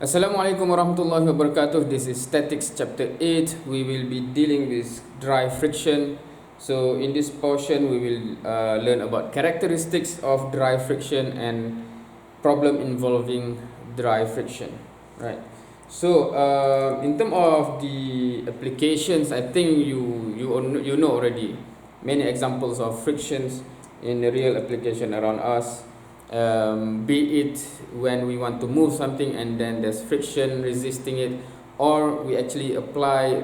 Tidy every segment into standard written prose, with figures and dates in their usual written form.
Assalamualaikum warahmatullahi wabarakatuh. This is Statics Chapter 8. We will be dealing with dry friction. So in this portion, we will learn about characteristics of dry friction and problem involving dry friction. Right. So in terms of the applications, I think you know already many examples of frictions in the real application around us. Be it when we want to move something and then there's friction resisting it, or we actually apply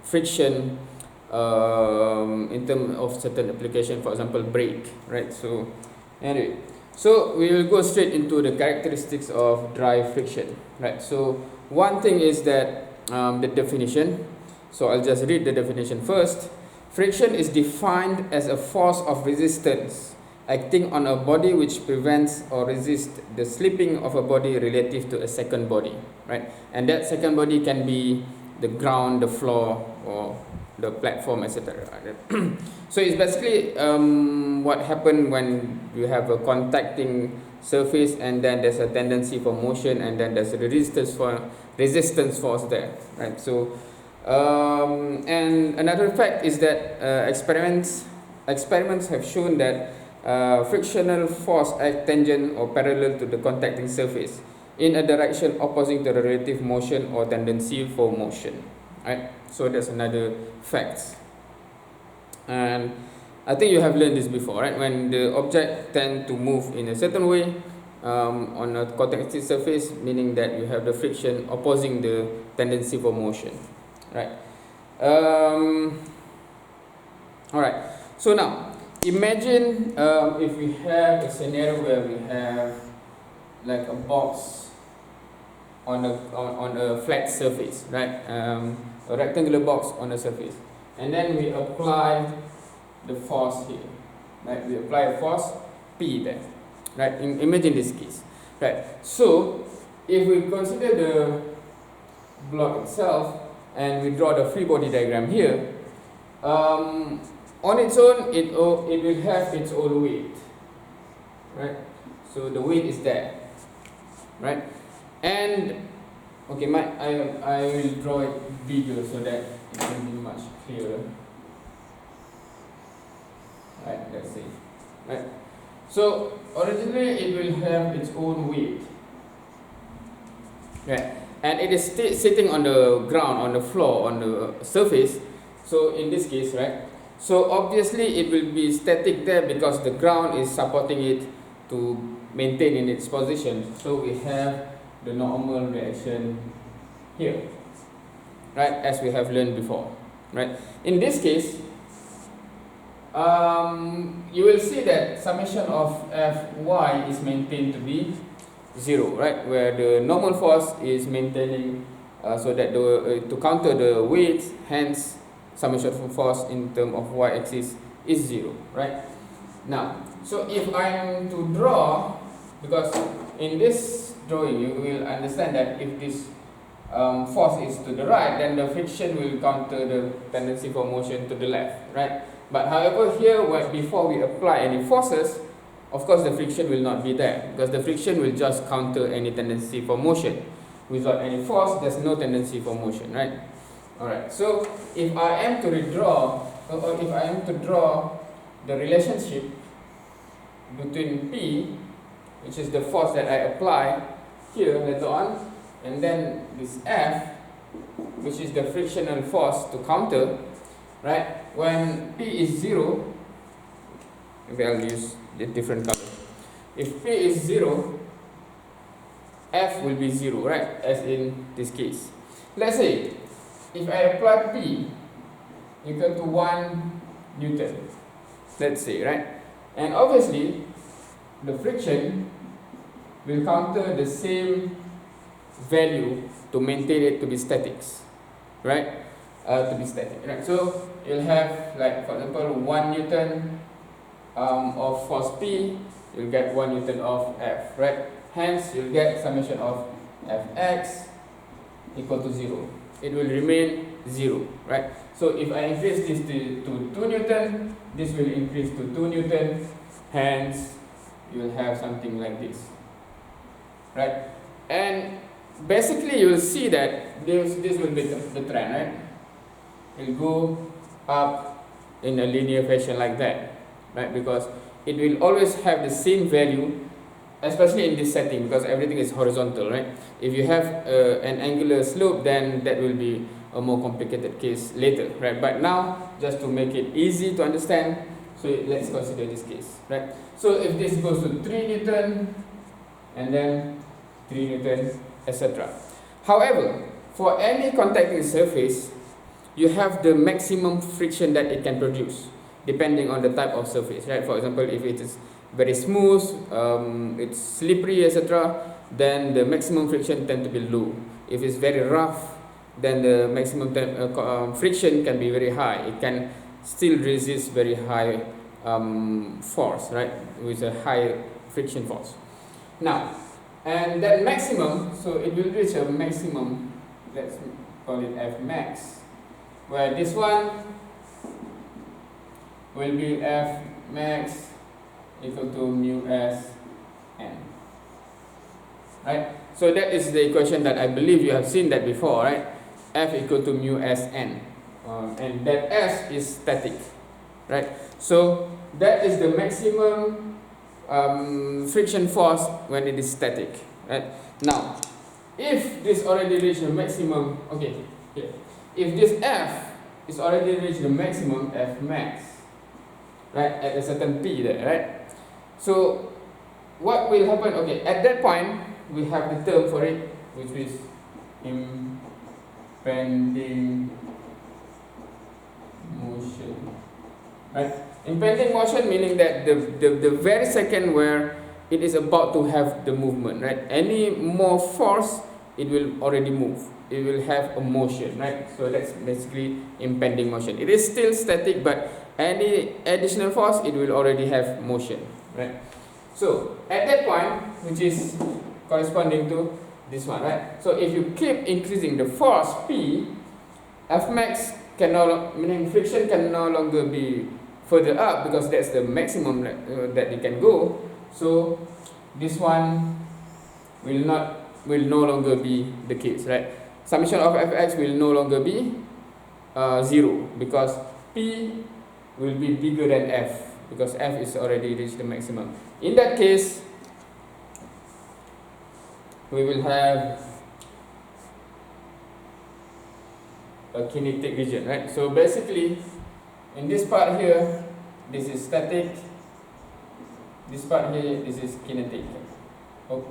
friction in terms of certain application, for example brake, right? So anyway, so we will go straight into the characteristics of dry friction, right? So one thing is that the definition. So I'll just read the definition first. Friction is defined as a force of resistance acting on a body which prevents or resists the slipping of a body relative to a second body, right? And that second body can be the ground, the floor, or the platform, etc. So it's basically what happens when you have a contacting surface and then there's a tendency for motion and then there's a resistance force there, right? So and another fact is that experiments have shown that frictional force act tangent or parallel to the contacting surface in a direction opposing to the relative motion or tendency for motion, right? So that's another fact. And I think you have learned this before, right? When the object tend to move in a certain way on a contacting surface, meaning that you have the friction opposing the tendency for motion, right? All right. So now, imagine if we have a scenario where we have like a box on a flat surface, right? A rectangular box on a surface, and then we apply the force here, right? We apply a force P there, right? Imagine this case, right? So if we consider the block itself and we draw the free body diagram here, on its own, it will have its own weight, right? So the weight is there, right? And okay, I will draw it bigger so that it can be much clearer. Right, let's see. Right. So originally it will have its own weight, right? And it is sitting on the ground, on the floor, on the surface. So in this case, right? So obviously it will be static there because the ground is supporting it to maintain in its position. So we have the normal reaction here, right, as we have learned before, right? In this case, you will see that summation of Fy is maintained to be 0, right, where the normal force is maintaining so that to counter the weight, hence summation of force in terms of y-axis is 0, right? Now, so if I am to draw, because in this drawing you will understand that if this force is to the right, then the friction will counter the tendency for motion to the left, right? But however here, before we apply any forces, of course the friction will not be there, because the friction will just counter any tendency for motion. Without any force, there's no tendency for motion, right? Alright, so if I am to redraw, or if I am to draw the relationship between P, which is the force that I apply here later on, and then this F, which is the frictional force to counter, right? When P is 0, maybe I'll use a different color. If P is 0, F will be 0, right? As in this case. Let's say, if I apply P equal to 1 Newton, let's say, right? And obviously, the friction will counter the same value to maintain it to be statics, right? To be static, right? So you'll have, like, for example, 1 Newton of force P, you'll get 1 Newton of F, right? Hence, you'll get summation of Fx equal to 0. It will remain 0, right? So if I increase this to 2 Newton, this will increase to 2 Newton, hence you will have something like this, right? And basically you will see that this will be the trend, right? It will go up in a linear fashion like that, right? Because it will always have the same value, especially in this setting, because everything is horizontal, right? If you have an angular slope, then that will be a more complicated case later, right? But now, just to make it easy to understand, so let's consider this case, right? So if this goes to 3 Newton, and then 3 Newton, etc. However, for any contacting surface, you have the maximum friction that it can produce, depending on the type of surface, right? For example, if it is very smooth, it's slippery, etc., then the maximum friction tend to be low. If it's very rough, then the maximum friction can be very high. It can still resist very high force, right, with a high friction force. Now, and that maximum, so it will reach a maximum, let's call it F max, where this one will be F max equal to mu s n, right? So that is the equation that I believe you have seen that before, right? F equal to mu s n, and that s is static, right? So that is the maximum friction force when it is static, right? Now, if this already reached the maximum, okay, here. If this F is already reached the maximum F max, right, at a certain P there, right? So what will happen? Okay, at that point we have the term for it, which is impending motion, right? Impending motion meaning that the very second where it is about to have the movement, right? Any more force, it will already move. It will have a motion, right? So that's basically impending motion. It is still static, but any additional force, it will already have motion, right? So at that point, which is corresponding to this one, right? So if you keep increasing the force P, F max can meaning friction can no longer be further up, because that's the maximum that it can go. So this one will no longer be the case, right? Summation of fx will no longer be 0, because P will be bigger than F, because F is already reached the maximum. In that case, we will have a kinetic region, right? So basically, in this part here, this is static. This part here, this is kinetic. Oh,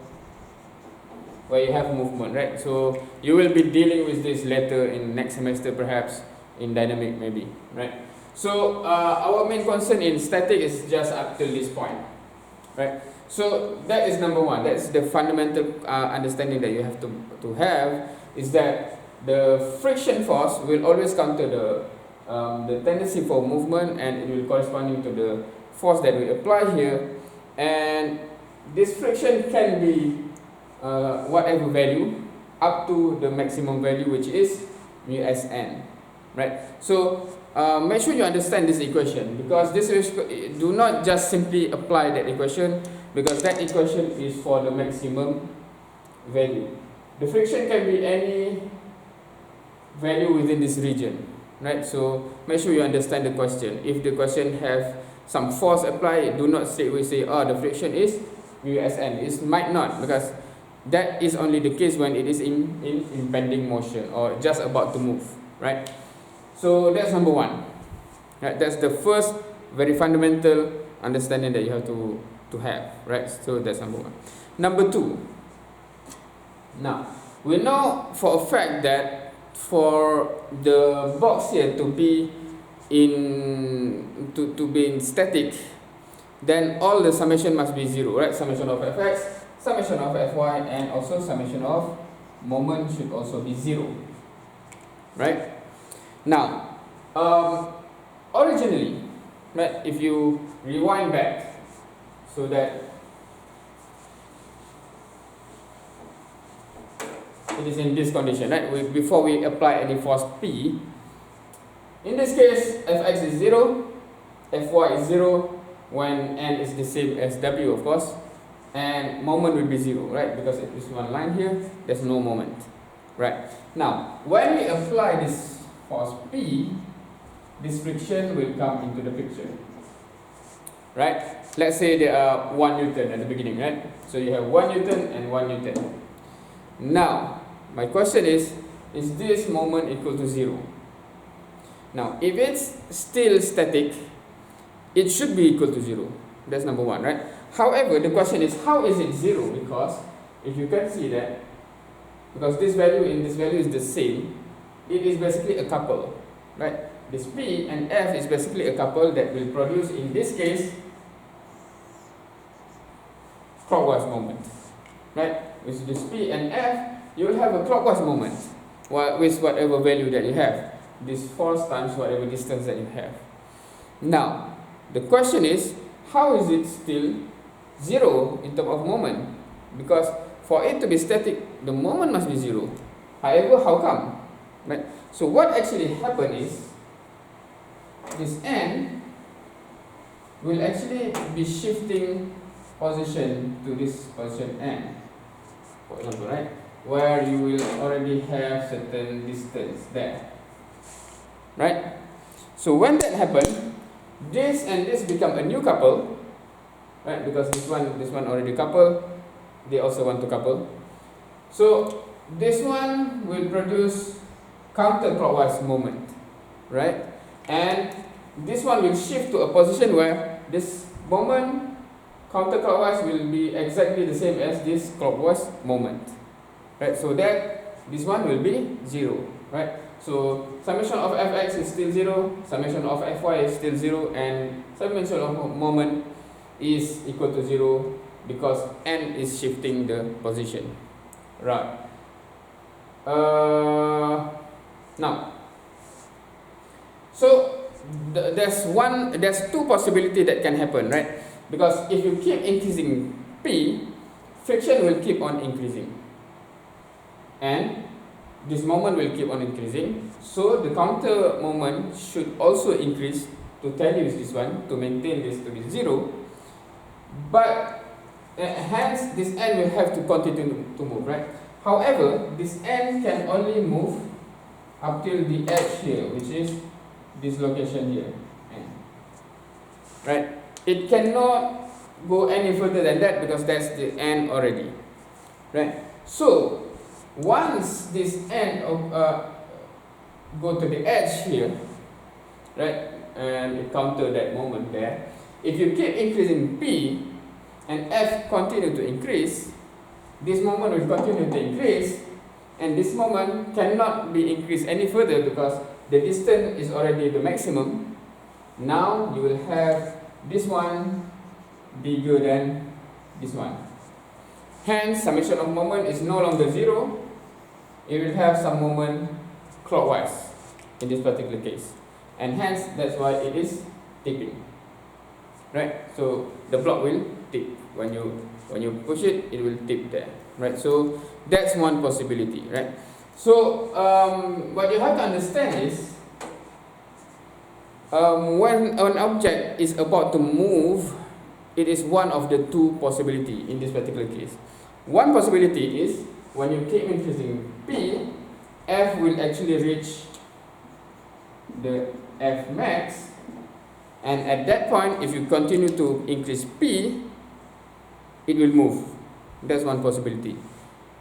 where you have movement, right? So you will be dealing with this later in next semester, perhaps in dynamic, maybe, right? So our main concern in static is just up till this point, right? So that is number one. That's the fundamental understanding that you have to have, is that the friction force will always counter the tendency for movement, and it will corresponding to the force that we apply here. And this friction can be whatever value up to the maximum value, which is mu s n, right? So make sure you understand this equation, because this is, do not just simply apply that equation, because that equation is for the maximum value. The friction can be any value within this region, right? So make sure you understand the question. If the question have some force applied, do not straight away say, oh, the friction is mu s n. It might not, because that is only the case when it is in impending motion or just about to move, right? So that's number one, right? That's the first very fundamental understanding that you have to have, right? So that's number one. Number two, now we know for a fact that for the box here to be in static, then all the summation must be 0, right? Summation of fx, summation of fy, and also summation of moment should also be 0, right? Now, originally, right, if you rewind back, so that it is in this condition, right? Before we apply any force P, in this case, fx is 0, fy is 0, when n is the same as w, of course, and moment will be 0, right? Because it is one line here, there's no moment, right? Now, when we apply this force P, this friction will come into the picture, right? Let's say there are 1 Newton at the beginning, right? So you have 1 Newton and 1 Newton. Now, my question is this moment equal to 0? Now, if it's still static, it should be equal to 0. That's number one, right? However, the question is, how is it 0? Because if you can see that, because this value in this value is the same, it is basically a couple, right? This P and F is basically a couple that will produce, in this case, clockwise moment, right? With this P and F, you will have a clockwise moment with whatever value that you have. This force times whatever distance that you have. Now, the question is, how is it still 0 in terms of moment? Because for it to be static, the moment must be 0. However, how come? Right? So what actually happen is, this N will actually be shifting position to this position N, for example, right? Where you will already have certain distance there, right? So when that happens, this and this become a new couple, right? Because this one already couple, they also want to couple. So this one will produce counterclockwise moment, right? And this one will shift to a position where this moment counterclockwise will be exactly the same as this clockwise moment, right? So that this one will be 0, right? So summation of fx is still 0, summation of fy is still 0, and summation of moment is equal to 0 because n is shifting the position, right? Now, so there's two possibilities that can happen, right? Because if you keep increasing P, friction will keep on increasing, and this moment will keep on increasing. So the counter moment should also increase to tally with this one, to maintain this to be 0. But hence this N will have to continue to move, right? However, this N can only move up till the edge here, which is this location here, N, right? It cannot go any further than that because that's the N already, right? So once this N go to the edge here, right, and it counter that moment there, if you keep increasing P and F continue to increase, this moment will continue to increase, and this moment cannot be increased any further because the distance is already the maximum. Now you will have this one bigger than this one. Hence, summation of moment is no longer 0. It will have some moment clockwise in this particular case, and hence that's why it is tipping, right? So the block will tip when you push it, it will tip there, right? So that's one possibility, right? So what you have to understand is, when an object is about to move, it is one of the two possibilities in this particular case. One possibility is when you keep increasing P, F will actually reach the F max, and at that point, if you continue to increase P, it will move. That's one possibility.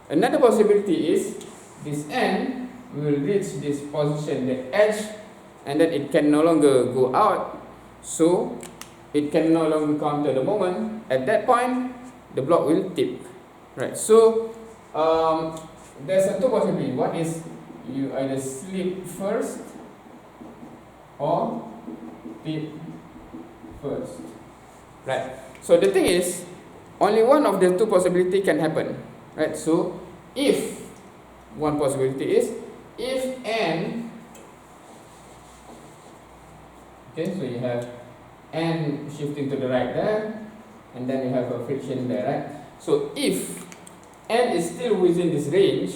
Another possibility is this N will reach this position, the edge, and then it can no longer go out, so it can no longer counter the moment. At that point, the block will tip, right? So there's a two possibilities. One is you either slip first or tip first, right? So the thing is, only one of the two possibilities can happen, right? So if one possibility is if N, okay, so you have N shifting to the right there, and then you have a friction there, right? So if N is still within this range,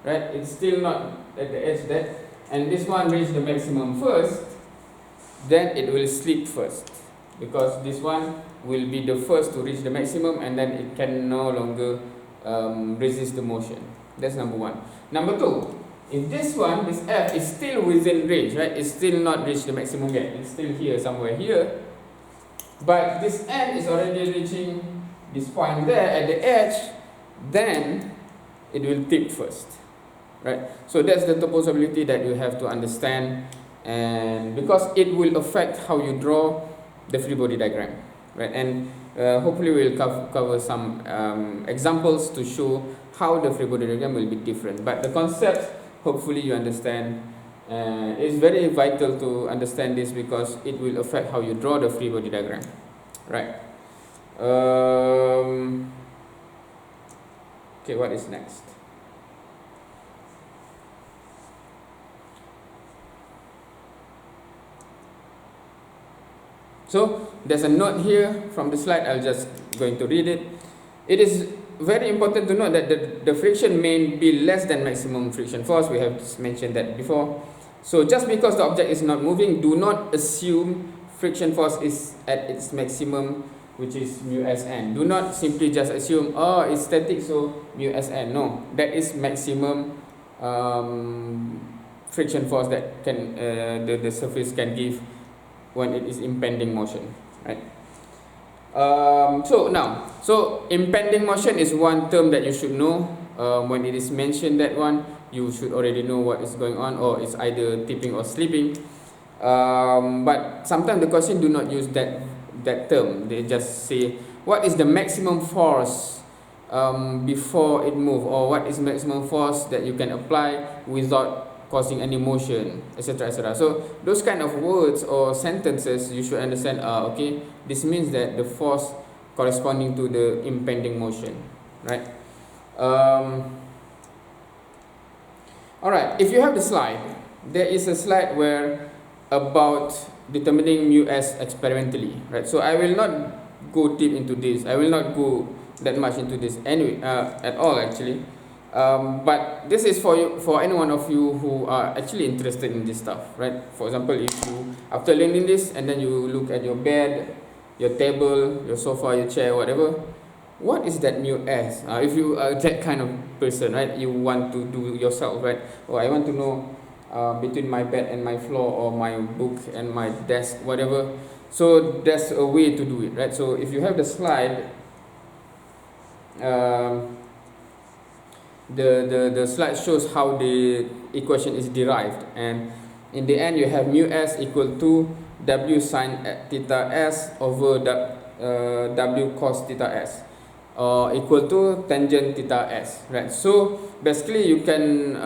right, it's still not at the edge there, and this one reaches the maximum first, then it will slip first, because this one will be the first to reach the maximum, and then it can no longer resist the motion. That's number one. Number two, if this one, this F, is still within range, right? It's still not reached the maximum yet. It's still here, somewhere here. But this N is already reaching this point there at the edge, then it will tip first, right? So that's the possibility that you have to understand, and because it will affect how you draw the free body diagram, right? And hopefully we'll cover some examples to show how the free body diagram will be different. But the concept, hopefully you understand. It's very vital to understand this because it will affect how you draw the free body diagram, right? Okay, what is next? So there's a note here from the slide. I'll just going to read it. It is very important to note that the friction may be less than maximum friction force. We have mentioned that before. So just because the object is not moving, do not assume friction force is at its maximum, which is mu Sn. Do not simply just assume, oh, it's static, so mu Sn. No, that is maximum friction force that can the surface can give when it is impending motion, right? So impending motion is one term that you should know. When it is mentioned, that one, you should already know what is going on, or it's either tipping or slipping. But sometimes the question do not use that term. They just say what is the maximum force before it move, or what is maximum force that you can apply without causing any motion, etc., etc. So those kind of words or sentences you should understand. Okay, this means that the force corresponding to the impending motion, right? Alright, if you have the slide, there is a slide where about determining mu s experimentally, right? So I will not go deep into this. I will not go that much into this anyway, at all actually. But this is for you, for any one of you who are actually interested in this stuff, right? For example, if you, after learning this, and then you look at your bed, your table, your sofa, your chair, whatever, what is that mu s? If you are that kind of person, right, you want to do yourself, right? Or I want to know between my bed and my floor, or my book and my desk, whatever. So there's a way to do it, right? So if you have the slide, the slide shows how the equation is derived, and in the end you have mu s equal to w sine theta s over w cos theta s, equal to tangent theta s, right? So basically you can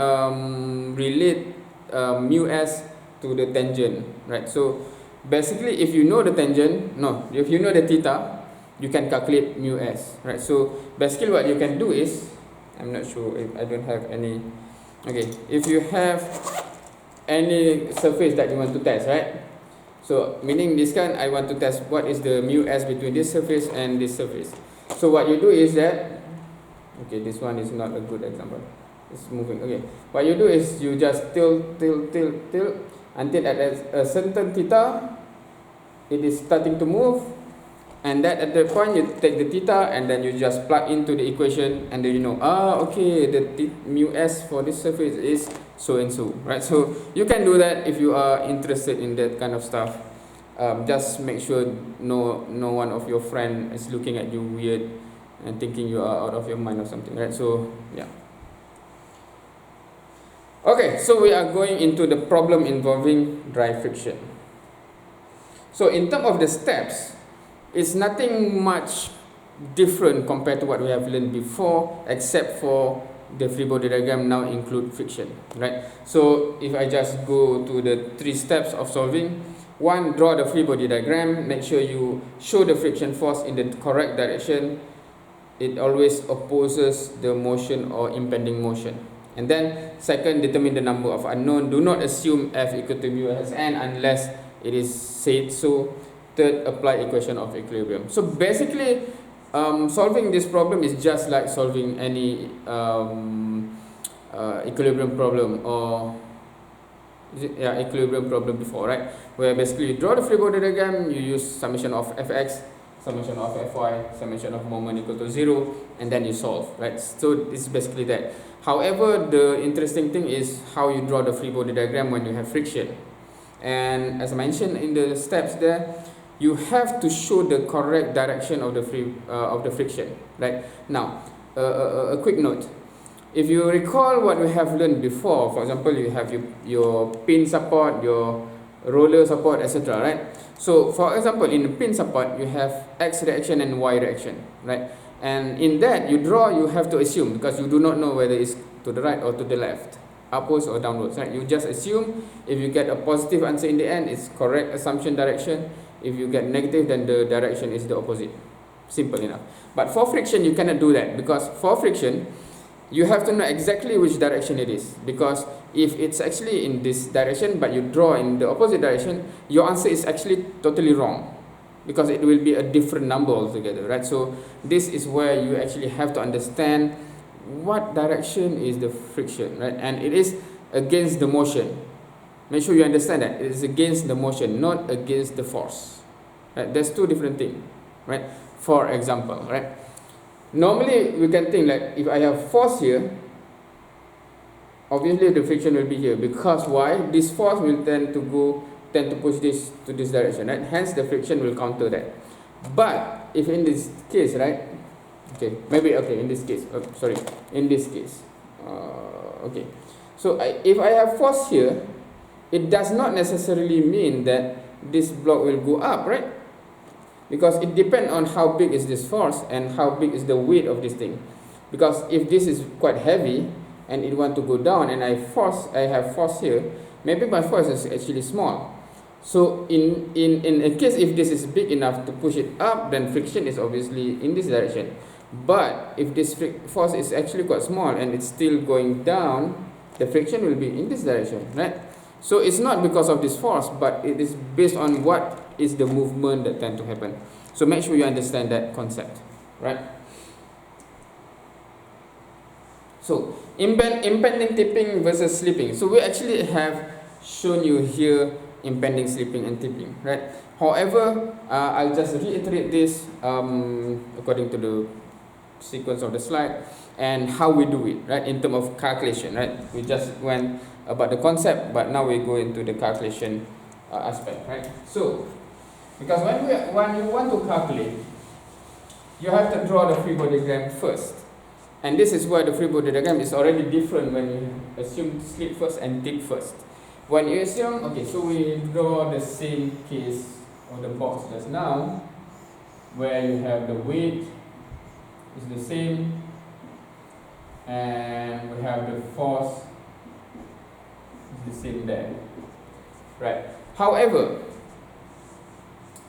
relate mu s to the tangent, right? So basically if you know the tangent, if you know the theta, you can calculate mu s, right? So basically what you can do is, I'm not sure if I don't have any. Okay, if you have any surface that you want to test, right? So meaning this kind, I want to test what is the mu s between this surface and this surface. So what you do is that, okay, this one is not a good example. It's moving. Okay, what you do is you just tilt until at a certain theta, it is starting to move. And that at the point you take the theta and then you just plug into the equation, and then you know, okay, the mu s for this surface is so and so, right? So you can do that if you are interested in that kind of stuff. Just make sure no one of your friend is looking at you weird and thinking you are out of your mind or something, right? So yeah. Okay, so we are going into the problem involving dry friction. So in terms of the steps, it's nothing much different compared to what we have learned before, except for the free body diagram now include friction, right? So if I just go to the 3 steps of solving, 1, draw the free body diagram, make sure you show the friction force in the correct direction. It always opposes the motion or impending motion. And then 2nd, determine the number of unknown. Do not assume F equal to mu s n unless it is said so. 3rd, apply equation of equilibrium. So basically, solving this problem is just like solving any equilibrium problem, or equilibrium problem before, right? Where basically you draw the free body diagram, you use summation of fx, summation of Fy, summation of moment equal to 0, and then you solve, right? So it's basically that. However, the interesting thing is how you draw the free body diagram when you have friction. And as I mentioned in the steps there, you have to show the correct direction of the friction, right? Now, a quick note. If you recall what we have learned before, for example, you have your pin support, your roller support, etc., right? So, for example, in the pin support, you have X reaction and Y reaction, right? And in that, you have to assume, because you do not know whether it's to the right or to the left, upwards or downwards, right? You just assume. If you get a positive answer in the end, it's correct assumption direction. If you get negative, then the direction is the opposite. Simple enough. But for friction, you cannot do that, because for friction, you have to know exactly which direction it is, because if it's actually in this direction but you draw in the opposite direction, your answer is actually totally wrong, because it will be a different number altogether, right? So this is where you actually have to understand what direction is the friction, right? And it is against the motion. Make sure you understand that it is against the motion, not against the force, right? There's two different things, right? For example, right, normally we can think like, if I have force here, obviously the friction will be here, because why? This force will tend to push this to this direction, right? Hence the friction will counter that. But if in this case, right, in this case, okay, so if I have force here, it does not necessarily mean that this block will go up, right? Because it depends on how big is this force and how big is the weight of this thing. Because if this is quite heavy and it want to go down, and I have force here, maybe my force is actually small. So in a case, if this is big enough to push it up, then friction is obviously in this direction. But if this force is actually quite small and it's still going down, the friction will be in this direction, right? So it's not because of this force, but it is based on what is the movement that tend to happen. So make sure you understand that concept, right? So impending tipping versus slipping. So we actually have shown you here impending, slipping, and tipping, right? However, I'll just reiterate this according to the sequence of the slide and how we do it, right? In terms of calculation, right? We just went about the concept, but now we go into the calculation aspect, right? So, because when you want to calculate, you have to draw the free body diagram first, and this is where the free body diagram is already different when you assume slip first and tip first. When you assume, okay, so we draw the same case of the box just now, where you have the weight is the same, and we have the force is the same there, right? However,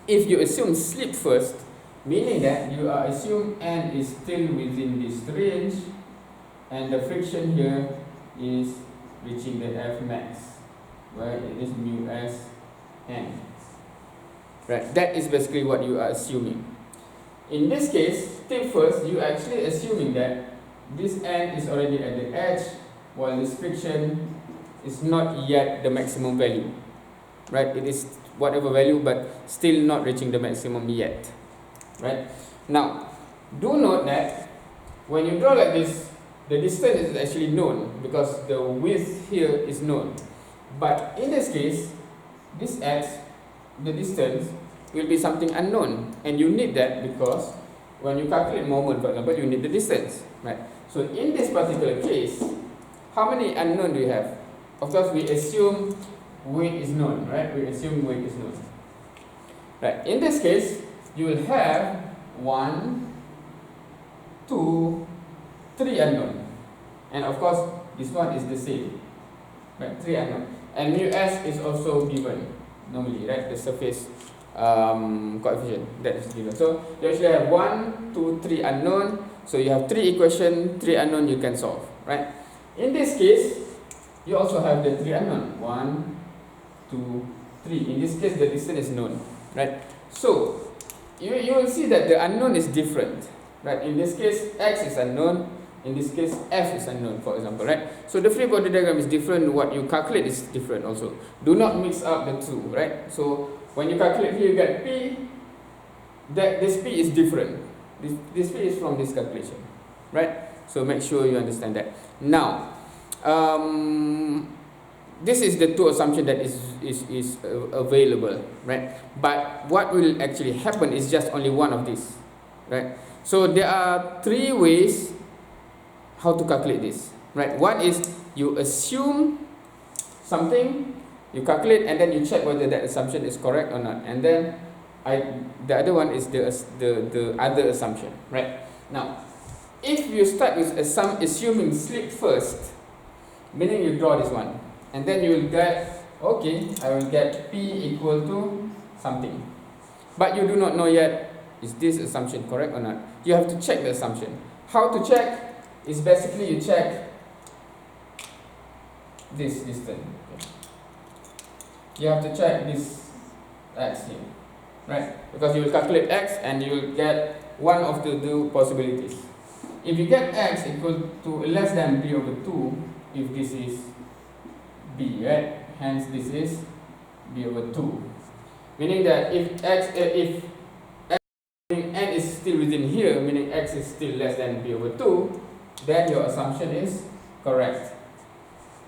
if you assume slip first, meaning that you assume n is still within this range, and the friction here is reaching the F max, where it is mu s n, right? That is basically what you are assuming. In this case, tip first, you are actually assuming that this n is already at the edge, while this friction is not yet the maximum value, right? It is whatever value, but still not reaching the maximum yet, right? Now, do note that when you draw like this, the distance is actually known, because the width here is known. But in this case, this x, the distance, will be something unknown, and you need that because when you calculate moment, for example, you need the distance, right? So in this particular case, how many unknown do you have? Of course, we assume weight is known, right? We assume weight is known, right? In this case, you will have 1, 2, 3 unknown, and of course, this one is the same, right? 3 unknown, and mu s is also given normally, right? The surface coefficient that is given. So you actually have 1, 2, 3 unknown. So you have 3 equation, 3 unknown you can solve, right? In this case, you also have the 3 unknown. 1, 2, 3. In this case, the distance is known, right? So you will see that the unknown is different, right? In this case, x is unknown. In this case, f is unknown, for example, right? So the free body diagram is different. What you calculate is different also. Do not mix up the two, right? So when you calculate here, you get p, that this P is different. This P is from this calculation, right? So make sure you understand that. Now, this is the two assumption that is available, right? But what will actually happen is just only one of these, right? So there are three ways how to calculate this, right? One is you assume something, you calculate, and then you check whether that assumption is correct or not, and then the other one is the other assumption, right? Now, if you start with assuming slip first, meaning you draw this one, and then you will get, okay, I will get P equal to something, but you do not know yet, is this assumption correct or not? You have to check the assumption. How to check is basically you check this distance. You have to check this x here, right? Because you will calculate x and you will get one of the two possibilities. If you get x equal to less than b over 2, if this is b, right? Hence this is b over 2. Meaning that if n is still within here, meaning x is still less than b over 2, then your assumption is correct,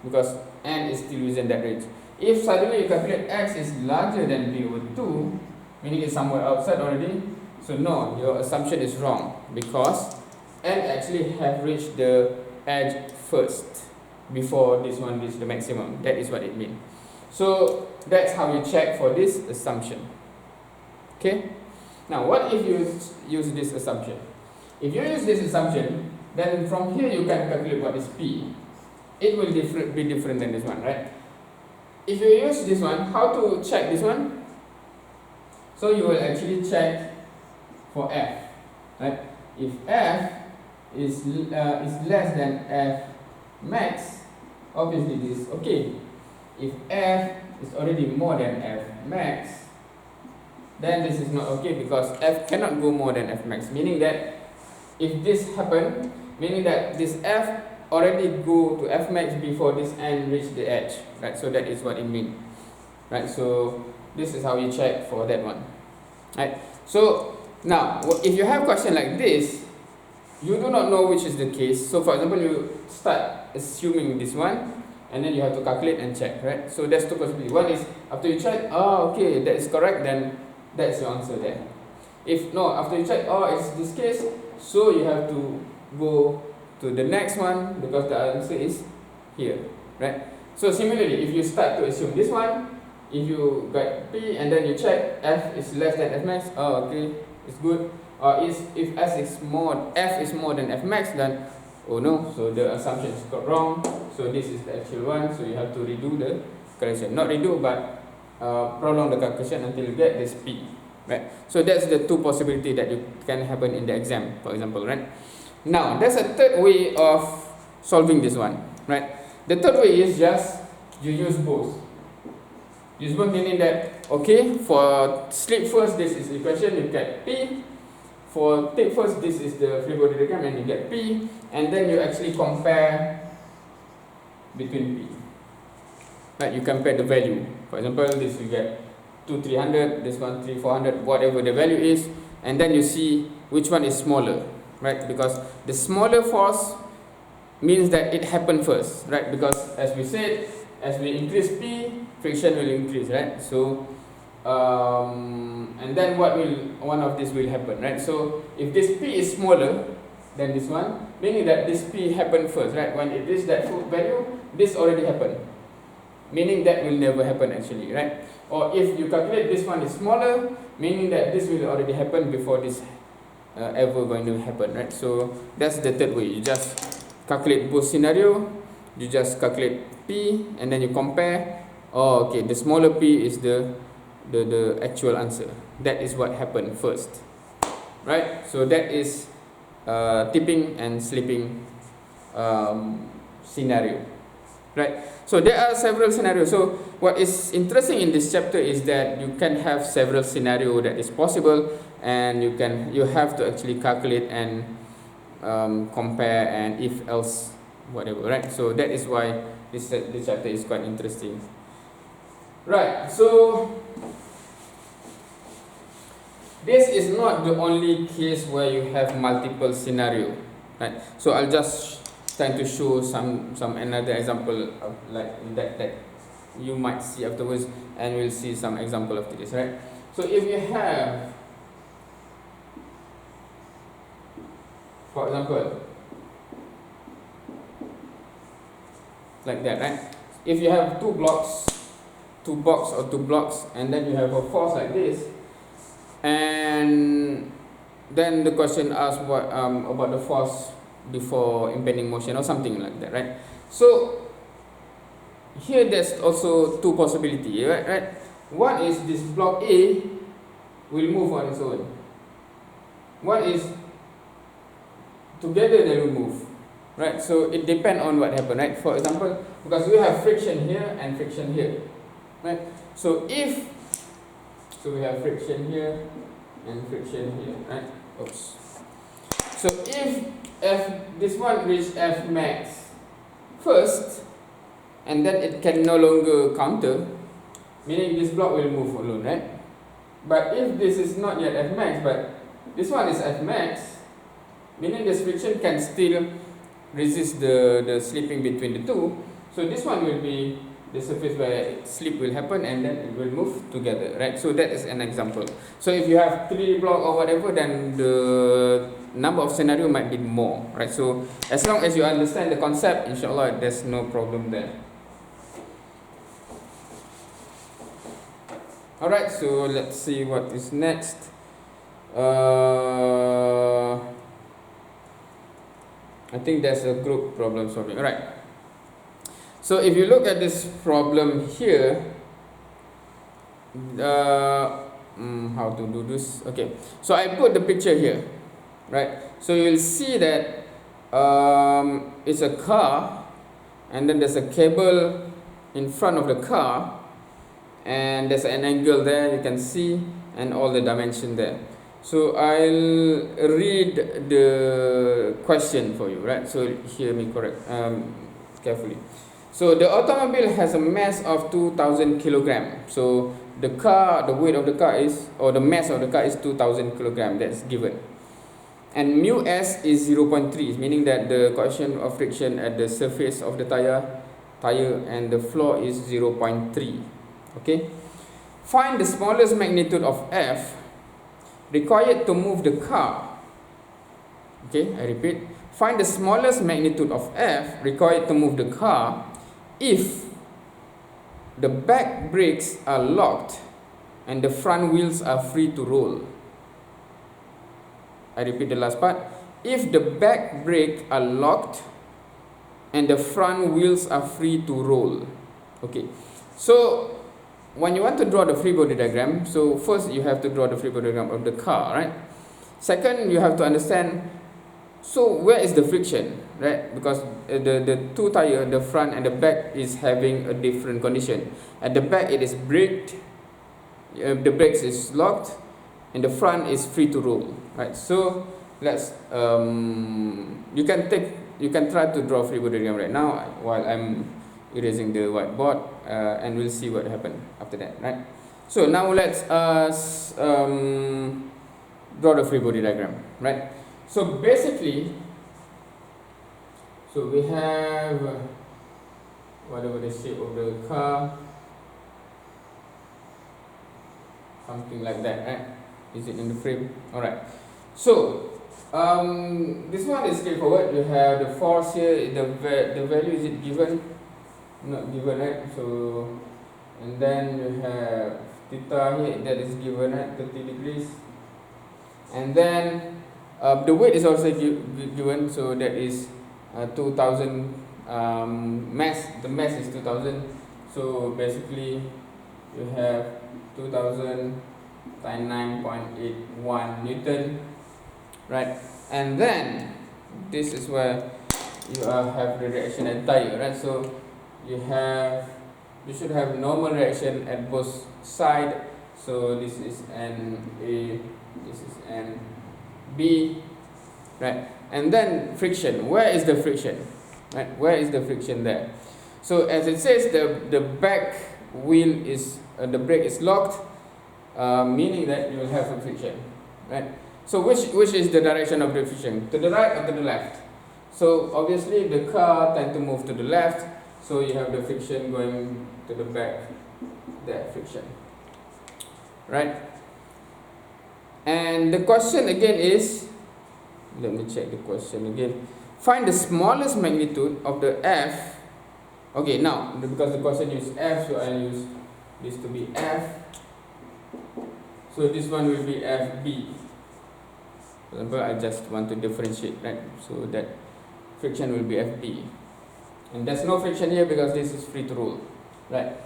because n is still within that range. If suddenly you calculate x is larger than b over 2, meaning it's somewhere outside already, so no, your assumption is wrong, because n actually have reached the edge first before this one reaches the maximum. That is what it means. So that's how you check for this assumption. Okay? Now what if you use this assumption? If you use this assumption, then from here you can calculate what is P. It will be different than this one, right? If you use this one, how to check this one? So you will actually check for F, right? If F is less than F max, obviously this is okay. If F is already more than F max, then this is not okay, because F cannot go more than F max, meaning that if this happen, meaning that this F already go to F max before this n reach the edge, right? So that is what it means, right? So this is how you check for that one, right? So now if you have question like this, you do not know which is the case. So for example, you start assuming this one, and then you have to calculate and check, right? So there's two possibilities. One is after you check, oh okay, that is correct, then that's your answer there. If no, after you check, oh it's this case, so you have to go to the next one, because the answer is here, right? So similarly, if you start to assume this one, if you got P and then you check F is less than F max, oh okay, it's good. Or if F is more than F max, then oh no, so the assumption is got wrong. So this is the actual one, so you have to redo the calculation. Not redo, but prolong the calculation until you get this P, right? So that's the two possibility that you can happen in the exam, for example, right? Now there's a third way of solving this one, right? The third way is just you use both. Use both meaning that, okay, for slip first, this is the equation, you get P. For take first, this is the free body diagram, and you get P, and then you actually compare between P. Right, you compare the value. For example, this you get 300, this one 400, whatever the value is, and then you see which one is smaller, right? Because the smaller force means that it happened first, right? Because as we said, as we increase P, friction will increase, right? So and then one of this will happen, right? So if this P is smaller than this one, meaning that this P happened first, right? When it reaches that full value, this already happened, meaning that will never happen actually, right? Or if you calculate this one is smaller, meaning that this will already happen before this ever going to happen, right? So that's the third way. You just calculate both scenario, you just calculate P, and then you compare. Oh, okay, the smaller P is the actual answer. That is what happened first, right? So that is tipping and slipping scenario, right? So there are several scenarios. So what is interesting in this chapter is that you can have several scenarios that is possible, and you have to actually calculate and compare and if else whatever, right? So that is why this chapter is quite interesting, right? So this is not the only case where you have multiple scenario, right? So I'll just try to show some another example of like that you might see afterwards, and we'll see some example of this, right? So if you have, for example, like that, right? If you have two blocks, and then you have a force like this, and then the question asks what about the force before impending motion or something like that, right? So here there's also two possibilities, right? One is this block A will move on its own. One is together they will move, right? So it depends on what happened, right? For example, because we have friction here and friction here, right? So we have friction here and friction here, right? Oops. So if this one reach F max first, and then it can no longer counter, meaning this block will move alone, right? But if this is not yet F max, but this one is F max, meaning this friction can still resist the slipping between the two. So this one will be the surface where slip will happen, and then it will move together, right? So that is an example. So if you have 3 blocks or whatever, then the number of scenario might be more, right? So as long as you understand the concept, inshallah, there's no problem there. Alright, so let's see what is next. I think there's a group problem solving. Alright. So if you look at this problem here, how to do this? Okay. So I put the picture here, right? So you'll see that it's a car, and then there's a cable in front of the car, and there's an angle there you can see, and all the dimension there. So I'll read the question for you, right? So hear me carefully. So the automobile has a mass of 2,000 kilograms. So the weight of the car is, or the mass of the car is 2,000 kilograms. That's given. And mu s is 0.3, meaning that the coefficient of friction at the surface of the tire and the floor is 0.3. Okay. Find the smallest magnitude of F required to move the car. Okay, I repeat. Find the smallest magnitude of F required to move the car if the back brakes are locked and the front wheels are free to roll. I repeat the last part. If the back brakes are locked and the front wheels are free to roll. Okay, so when you want to draw the free body diagram, so first you have to draw the free body diagram of the car, right? Second, you have to understand, so where is the friction, right? Because the two tires, the front and the back, is having a different condition. At the back it is braked, the brakes is locked, and the front is free to roll, right? So let's you can try to draw free body diagram right now while I'm erasing the whiteboard, and we'll see what happened after that, right? So now let's draw the free body diagram, right? So basically, so we have whatever the shape of the car, something like that, right? Is it in the frame? Alright. So this one is straightforward. You have the force here, the value, is it given? Not given, right? So, and then you have theta here, that is given, right? 30 degrees. And then the weight is also given, so that is 2,000 mass. The mass is 2,000. So basically, you have 2,000 times 9.81 Newton, right? And then this is where you have the reaction at tire, right? So you should have normal reaction at both sides. So this is NA, this is NB, right? And then friction. Where is the friction? Right? Where is the friction there? So as it says, the back wheel is the brake is locked, meaning that you will have a friction. right? So which is the direction of the friction? To the right or to the left? So obviously the car tend to move to the left, so you have the friction going to the back, that friction, right? And the question again is, let me check the question again. Find the smallest magnitude of the F. Okay, now because the question is F, so I'll use this to be F. So this one will be FB. For example, I just want to differentiate, right? So that friction will be FB. And there's no friction here because this is free to roll, right?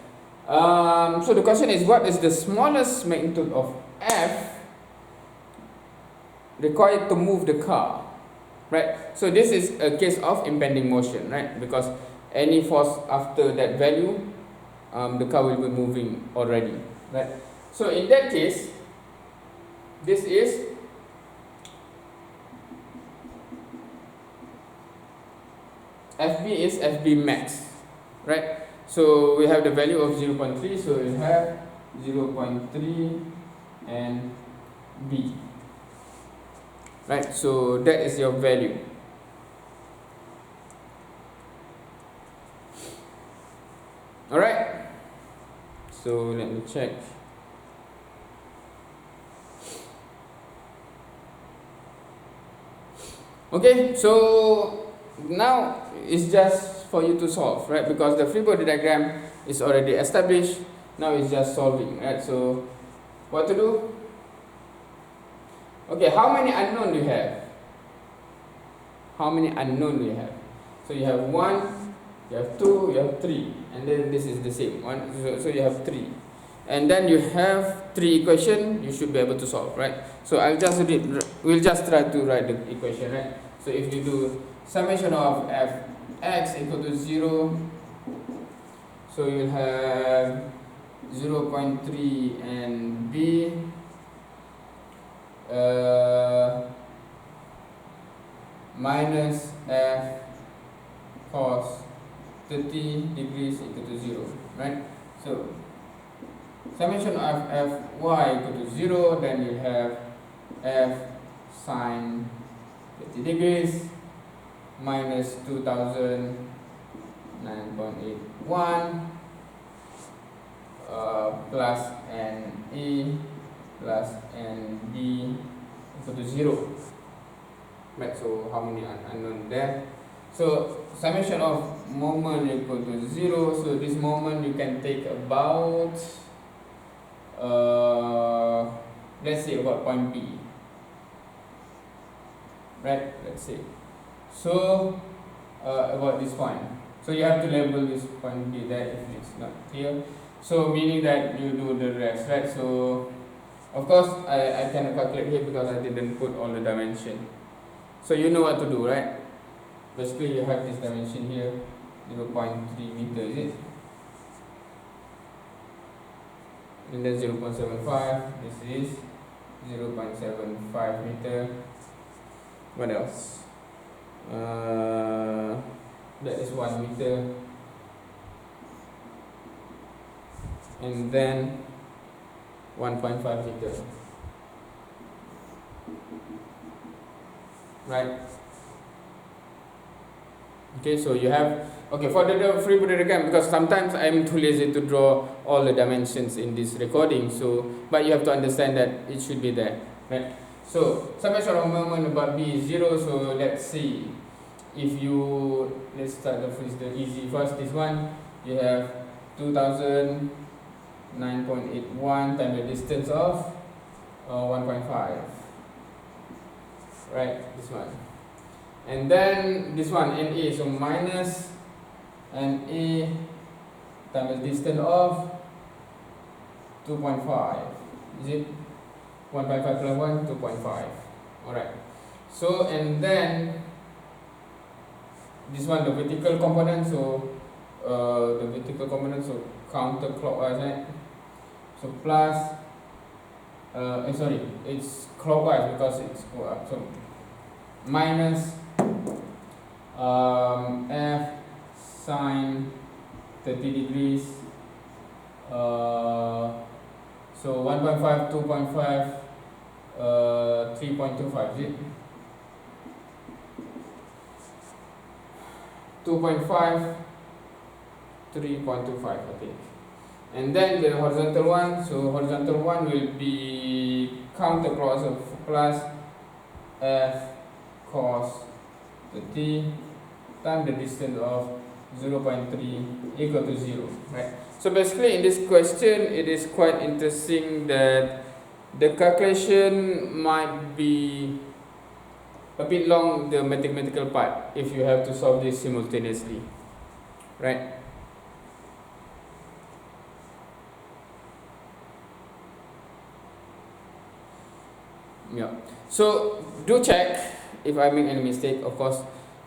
So the question is, what is the smallest magnitude of F required to move the car, right? So this is a case of impending motion, right? Because any force after that value, the car will be moving already, right? So in that case, this is FB is FB max, right? So we have the value of 0.3, so we have 0.3 and B, right? So that is your value. All right. So let me check. Okay, so now it's just for you to solve, right? Because the free body diagram is already established. Now it's just solving, right? So what to do? Okay, how many unknown do you have? How many unknown do you have? So you have 1, you have 2, you have 3, and then this is the same one. So you have 3, and then you have 3 equations. You should be able to solve, right? So I'll just read. We'll just try to write the equation, right? So if you do summation of fx equal to 0, so you'll have 0.3 and b minus f cos 30 degrees equal to 0, right? So summation of fy equal to 0, then you have f sine 30 degrees minus 2009.81 plus NE plus NB equal to 0. Right, so how many unknown there? So summation of moment equal to 0. So this moment you can take about let's say about point B. Right, let's say. So about this point. So you have to label this point B there if it's not clear. So meaning that you do the rest, right? So of course I cannot calculate here because I didn't put all the dimension. So you know what to do, right? Basically you have this dimension here, 0.3 meter, is it? And then 0.75, this is 0.75 meter. What else? That is 1 meter. And then 1.5 meter. Right? Okay, so you have, okay, for the free body diagram, because sometimes I'm too lazy to draw all the dimensions in this recording, so, but you have to understand that it should be there, right? So summation of moment about B is 0, so let's see. If you, let's start the easy first, this one, you have 2009.81 times the distance of 1.5, right, this one. And then this one, NA, so minus NA times the distance of 2.5, is it? 1.5 plus 1, 2.5. Alright. So, and then this one, the vertical component, so the vertical component, so counterclockwise, right? So plus, sorry, it's clockwise because it's go up. So minus f sine 30 degrees. So 1.5, 2.5, 3.25, is it? 2.5, 3.25, I think. And then the horizontal one, so horizontal one will be counterclockwise of plus f cos t times the distance of 0.3 equal to 0, right? So basically in this question, it is quite interesting that the calculation might be a bit long, the mathematical part, if you have to solve this simultaneously, right? Yeah. So do check if I make any mistake, of course,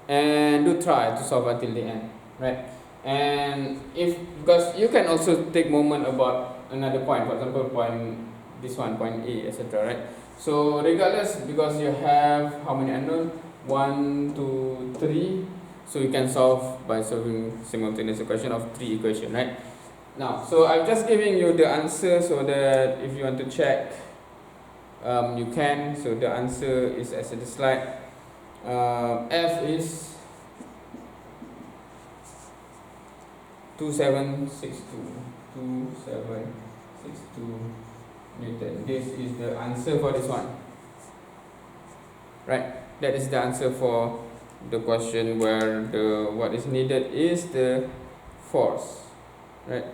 and do try to solve until the end, right? And if, because you can also take moment about another point, for example, point this one, point A, etc., right? So regardless, because you have how many unknown? 1, 2, 3. So you can solve by solving simultaneous equation of 3 equation, right? Now, so I'm just giving you the answer so that if you want to check, you can. So the answer is as in the slide. F is 2762 Newton. This is the answer for this one, right? That is the answer for the question where the what is needed is the force, right?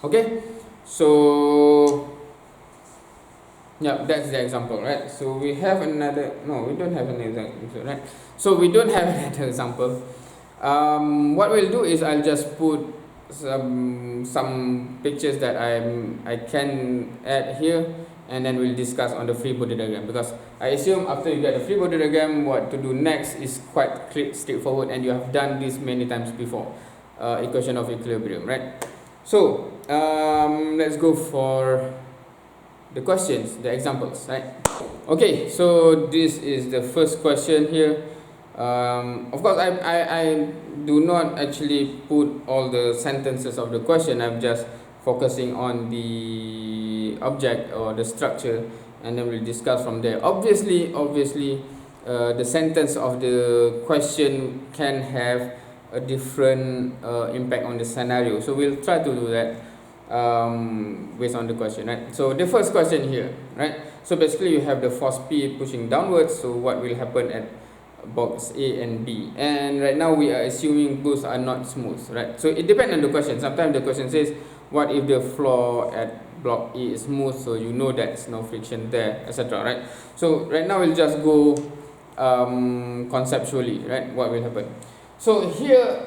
Okay, so yeah, that's the example, right? So we have another, no, we don't have another example, right? So we don't have another example. What we'll do is I'll just put some pictures that I can add here, and then we'll discuss on the free body diagram, because I assume after you get the free body diagram, what to do next is quite straightforward, and you have done this many times before, equation of equilibrium, right? So let's go for the questions, the examples, right? Okay, so this is the first question here. Of course, I do not actually put all the sentences of the question. I'm just focusing on the object or the structure, and then we'll discuss from there. Obviously, the sentence of the question can have a different impact on the scenario. So we'll try to do that based on the question, right? So the first question here, right? So basically you have the force P pushing downwards. So what will happen at box A and B? And right now we are assuming both are not smooth, right? So it depends on the question. Sometimes the question says, what if the floor at block A is smooth? So you know there's no friction there, etc., right? So right now we'll just go conceptually, right? What will happen? So here,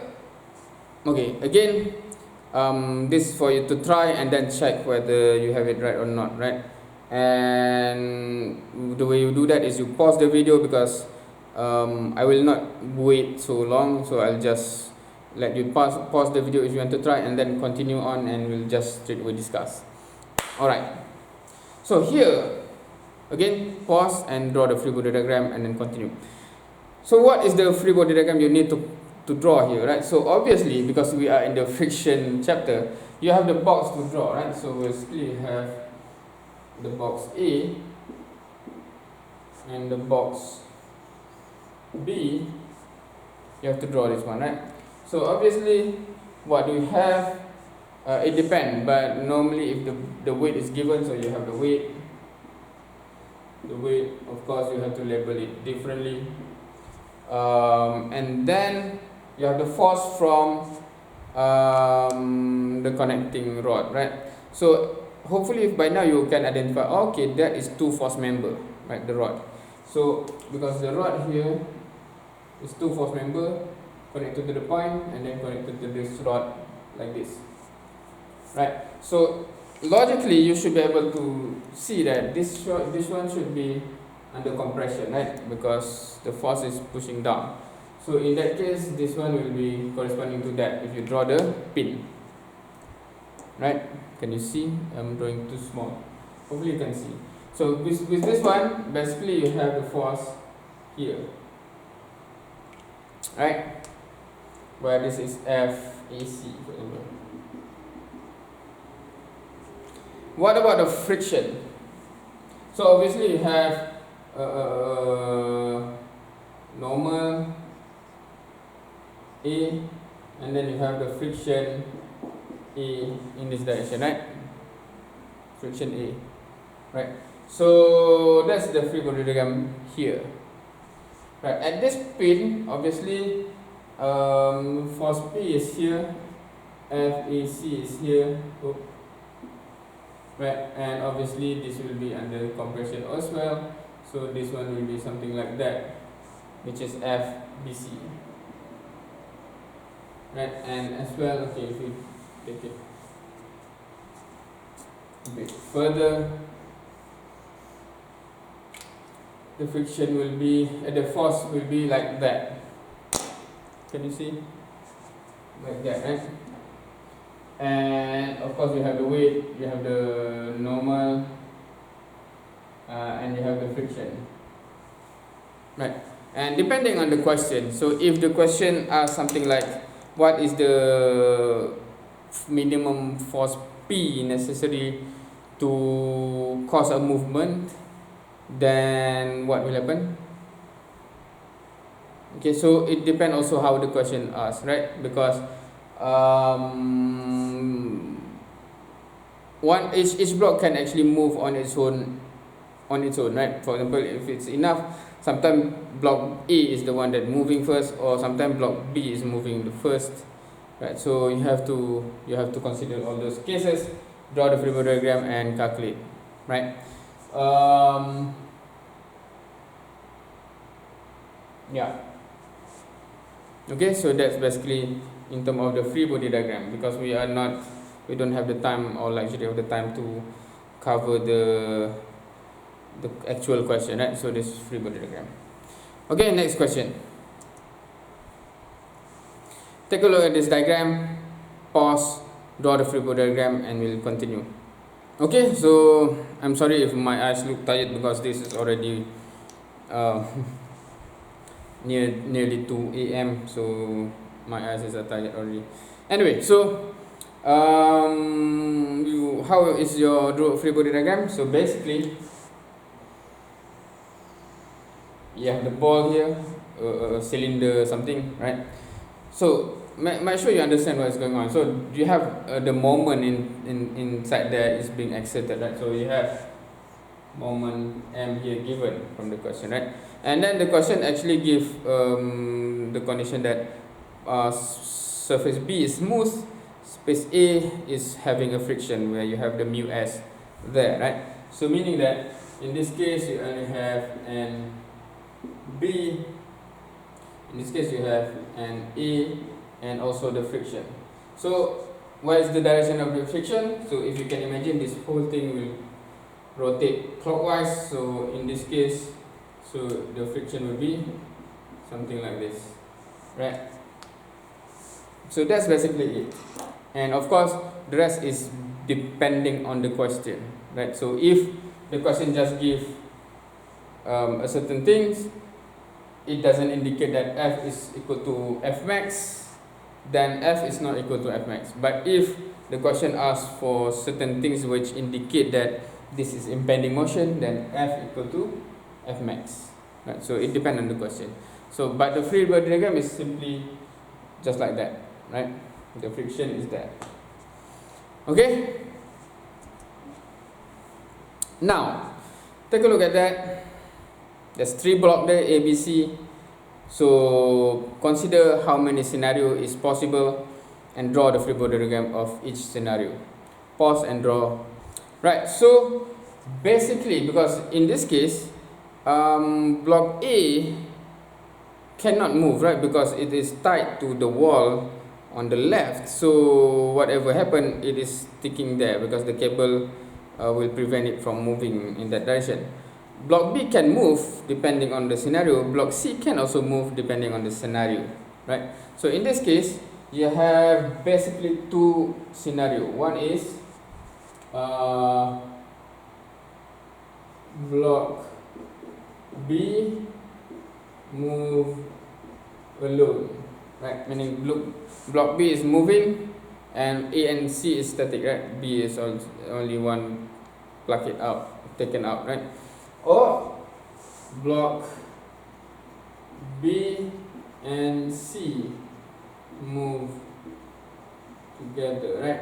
okay, again, this is for you to try and then check whether you have it right or not, right? And the way you do that is you pause the video, because I will not wait so long, so I'll just let you pause the video if you want to try, and then continue on, and we'll just straight away discuss. Alright, so here again, pause and draw the free body diagram, and then continue. So what is the free body diagram you need to draw here, right? So obviously, because we are in the friction chapter, you have the box to draw, right? So basically you have the box A and the box B. You have to draw this one, right? So obviously, what do we have? It depends, but normally if the weight is given, so you have the weight. The weight, of course, you have to label it differently. And then you have the force from the connecting rod, right? So hopefully by now you can identify, okay, that is two force member, right? The rod. So because the rod here is two force member connected to the point and then connected to this rod like this, right? So logically you should be able to see that this one should be under compression, right? Because the force is pushing down. So in that case, this one will be corresponding to that if you draw the pin, right? Can you see? I'm drawing too small. Hopefully you can see. So with this one, basically you have the force here, right? Where this is FAC, for example. what about the friction? So obviously you have normal A, and then you have the friction A in this direction, right? Friction A, right? So that's the free body diagram here. Right, at this pin, obviously, force P is here, FAC is here, right, and obviously this will be under compression as well. So this one will be something like that, which is FBC, right, and as well, okay, if you take it a bit further, the friction will be, the force will be like that. Can you see? Like that, right? And of course you have the weight, you have the normal, and you have the friction, right? And depending on the question, so if the question asks something like, what is the minimum force P necessary to cause a movement, then what will happen? Okay, so it depends also how the question asks, right? Because each block can actually move on its own, right? For example, if it's enough, sometimes block A is the one that moving first, or sometimes block B is moving the first, right? So you have to consider all those cases, draw the free body diagram and calculate, right? Yeah. Okay, so that's basically in terms of the free body diagram, because we don't have the time or luxury of the time to cover the actual question, right? So this is free body diagram. Okay, next question. Take a look at this diagram, pause, draw the free body diagram, and we'll continue. Okay, so I'm sorry if my eyes look tired, because this is already nearly 2 a.m. so my eyes is tired already. Anyway, so how is your free body diagram? So basically, you have the ball here, cylinder something, right? So make sure you understand what is going on. So you have the moment inside there is being exerted, right? So you have moment M here given from the question, right? And then the question actually gives the condition that surface B is smooth, space A is having a friction where you have the mu s there, right? So meaning that in this case you only have an B, in this case you have an A, and also the friction. So what is the direction of the friction? So if you can imagine, this whole thing will rotate clockwise. So in this case, so the friction will be something like this, right? So that's basically it. And of course, the rest is depending on the question, right? So if the question just gives a certain things, it doesn't indicate that F is equal to F max, then F is not equal to F max. But if the question asks for certain things which indicate that this is impending motion, then F equal to F max, right? So it depends on the question. So but the free body diagram is simply just like that, right? The friction is there. Okay, now take a look at that. There's 3 blocks there, A, B, C. So consider how many scenarios is possible and draw the free body diagram of each scenario. Pause and draw. Right, so basically, because in this case, block A cannot move, right? Because it is tied to the wall on the left. So whatever happened, it is sticking there because the cable will prevent it from moving in that direction. Block B can move depending on the scenario. Block C can also move depending on the scenario, right? So in this case, you have basically 2 scenarios. One is block B move alone, right? Meaning block B is moving and A and C is static, right? B is only one taken out, right? Or block B and C move together, right?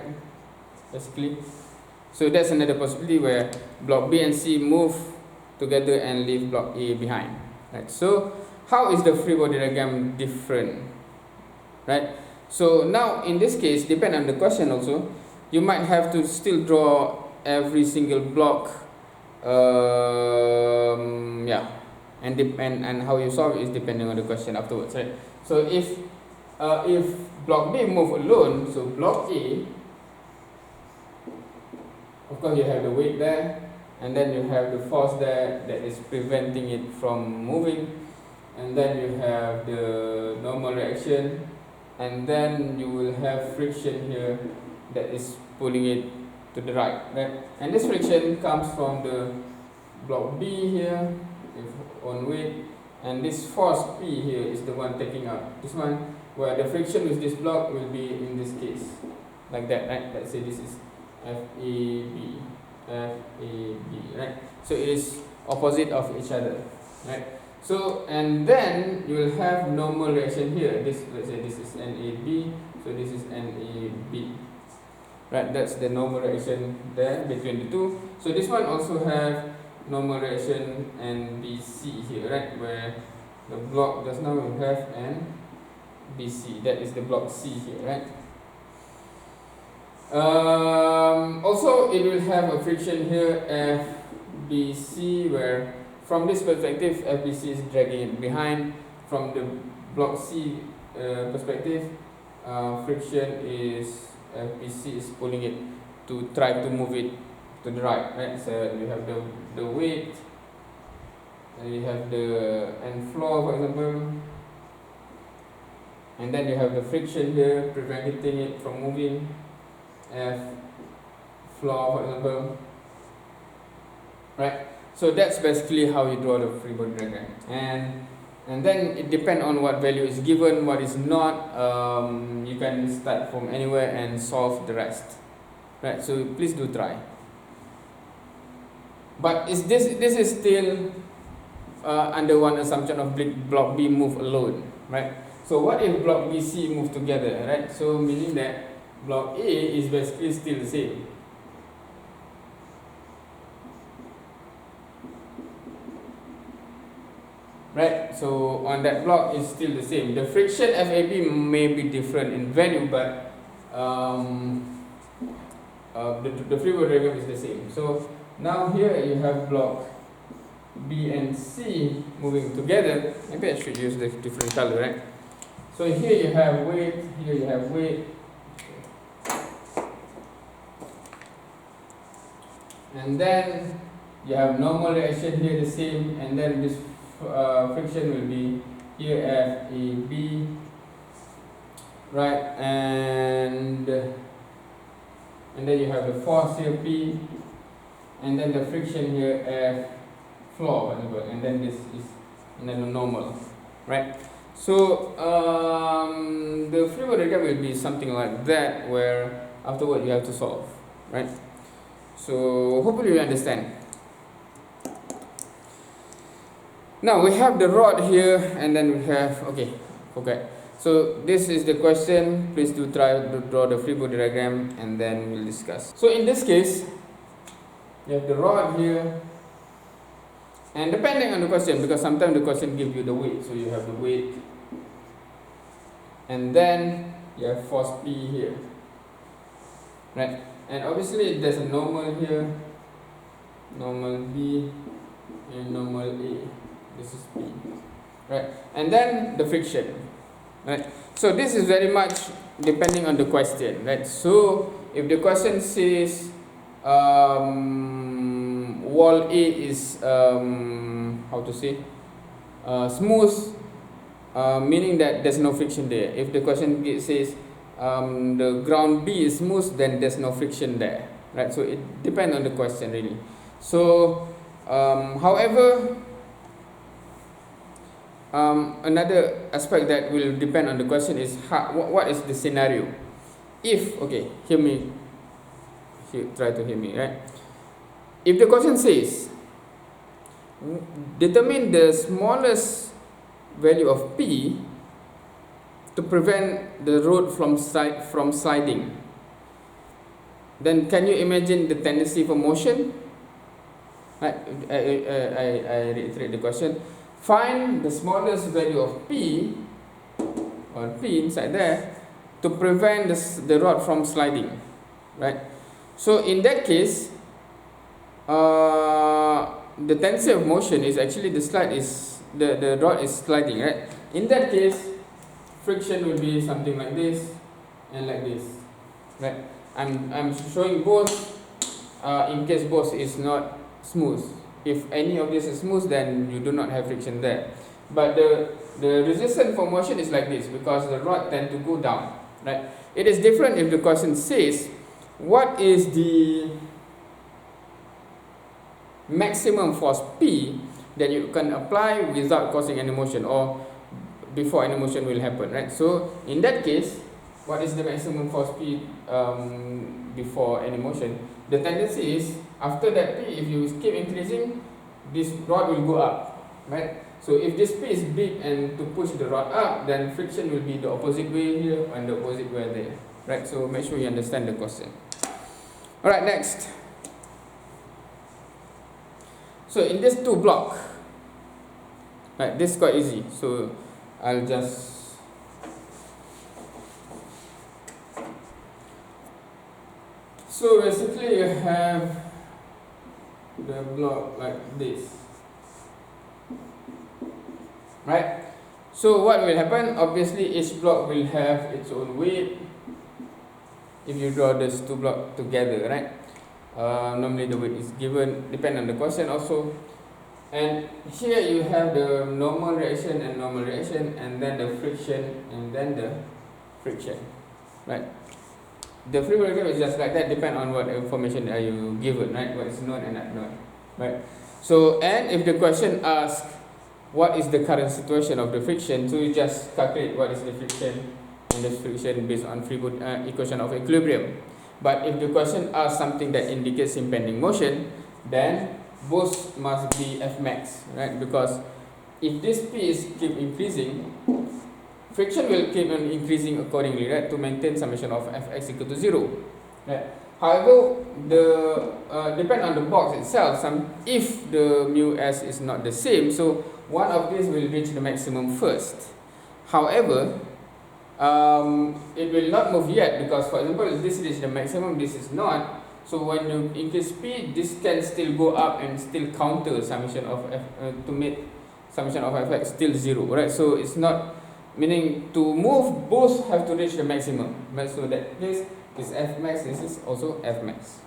Basically, so that's another possibility where block B and C move together and leave block A behind, right? So how is the free body diagram different, right? So now in this case, depend on the question also, you might have to still draw every single block, and how you solve it is depending on the question afterwards, right? So if block B move alone, so block A, of course you have the weight there, and then you have the force there that is preventing it from moving, and then you have the normal reaction, and then you will have friction here that is pulling it to the right, right? And this friction comes from the block B here, on weight, and this force P here is the one taking out this one, where the friction with this block will be in this case, like that, right? Let's say this is FAB, right? So it is opposite of each other, right? So, and then you will have normal reaction here. This, let's say this is NAB, so this is NAB, right? That's the normal reaction there between the two. So this one also have normal reaction NBC here, right? Where the block just now we have NBC, that is the block C here, right? Also, it will have a friction here FBC, where from this perspective FBC is dragging it behind. From the block C perspective, friction is FBC is pulling it to try to move it to the right, right? So you have the weight, and you have the end floor, for example, and then you have the friction here preventing it from moving, F floor, for example, right? So that's basically how you draw the free body diagram, and then it depends on what value is given, what is not. You can start from anywhere and solve the rest, right? So please do try. But this is still under one assumption of block B move alone, right? So what if block B, C move together, right? So meaning that block A is basically still the same. Right, so on that block is still the same. The friction FAB may be different in value, but the free body diagram is the same. So now here you have block B and C moving together. Maybe I should use the different color, right? So here you have weight, here you have weight, and then you have normal reaction here the same, and then this friction will be here FAB, right? And then you have the force here P, and then the friction here F floor, and then this is the normal, right? So the free body diagram will be something like that, where afterward you have to solve, right? So hopefully you understand. Now we have the rod here, and then we have, okay. So this is the question. Please do try to draw the free body diagram, and then we'll discuss. So in this case, you have the rod here, and depending on the question, because sometimes the question gives you the weight, so you have the weight, and then you have force P here, right? And obviously there's a normal here, normal B, and normal A. This is P, right? And then the friction, right? So this is very much depending on the question, right? So if the question says wall A is smooth, meaning that there's no friction there. If the question says the ground B is smooth, then there's no friction there, right? So it depends on the question really. So however, another aspect that will depend on the question is what is the scenario, if, okay, try to hear me, right? If the question says, determine the smallest value of P to prevent the rod from sliding, then can you imagine the tendency for motion? Right? I reiterate the question. Find the smallest value of P, or P inside there, to prevent the rod from sliding, right? So in that case, the tendency of motion is actually the rod is sliding, right? In that case, friction will be something like this and like this, right? I'm showing both in case both is not smooth. If any of this is smooth, then you do not have friction there. But the resistance for motion is like this, because the rod tend to go down, right? It is different if the question says, what is the maximum force P that you can apply without causing any motion, or before any motion will happen, right? So in that case, what is the maximum force P before any motion? The tendency is, after that P, if you keep increasing, this rod will go up, right? So if this P is big and to push the rod up, then friction will be the opposite way here and the opposite way there, right? So make sure you understand the question. Alright, next. So in this two block, right, this is quite easy. So I'll just so basically you have the block like this, right? So what will happen? Obviously each block will have its own weight if you draw these two blocks together, right? Normally the weight is given, depend on the question also. And here you have the normal reaction and normal reaction, and then the friction and then the friction, right? The free body is just like that, depend on what information are you given, right? What is known and not known, right? So, and if the question asks what is the current situation of the friction, so you just calculate what is the friction and the friction based on free body equation of equilibrium. But if the question asks something that indicates impending motion, then both must be F max, right? Because if this P is keep increasing, friction will keep on increasing accordingly, right? To maintain summation of Fx equal to 0, right? However, depend on the box itself. If the mu s is not the same, so one of these will reach the maximum first. However, it will not move yet, because for example, this is the maximum, this is not. So when you increase speed, this can still go up and still counter summation of f to make summation of fx still 0, right? So it's not, meaning to move, both have to reach the maximum, right? So that this is f max, this is also f max,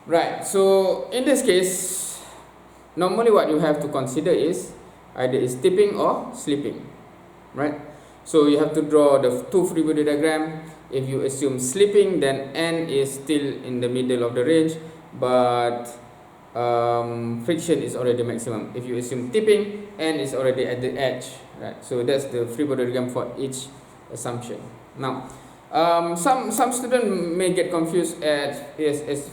right? So in this case, normally what you have to consider is either is tipping or slipping, right? So you have to draw the two free body diagram. If you assume slipping, then n is still in the middle of the range, but friction is already maximum. If you assume tipping, n is already at the edge, right? So that's the free body diagram for each assumption. Now, some students may get confused as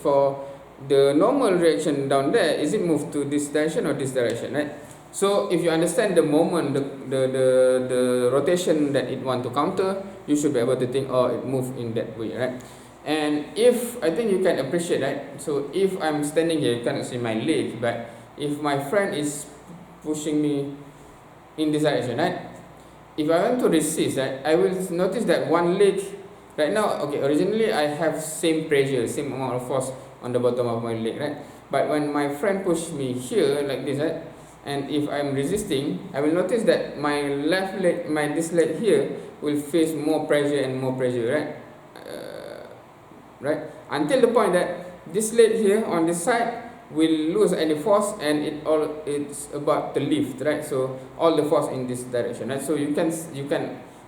for the normal reaction down there, is it moved to this direction or this direction, right? So if you understand the moment, the rotation that it want to counter, you should be able to think, oh, it moved in that way, right? And if, I think you can appreciate, right? So if I'm standing here, you cannot see my leg, but if my friend is pushing me in this direction, right? If I want to resist, right, I will notice that one leg, right now, okay, originally I have same pressure, same amount of force on the bottom of my leg, right? But when my friend pushed me here, like this, right? And if I'm resisting, I will notice that my left leg, this leg here, will face more pressure and more pressure, right? Right? Until the point that this leg here on this side will lose any force, and it's about to lift, right? So all the force in this direction, right? So you can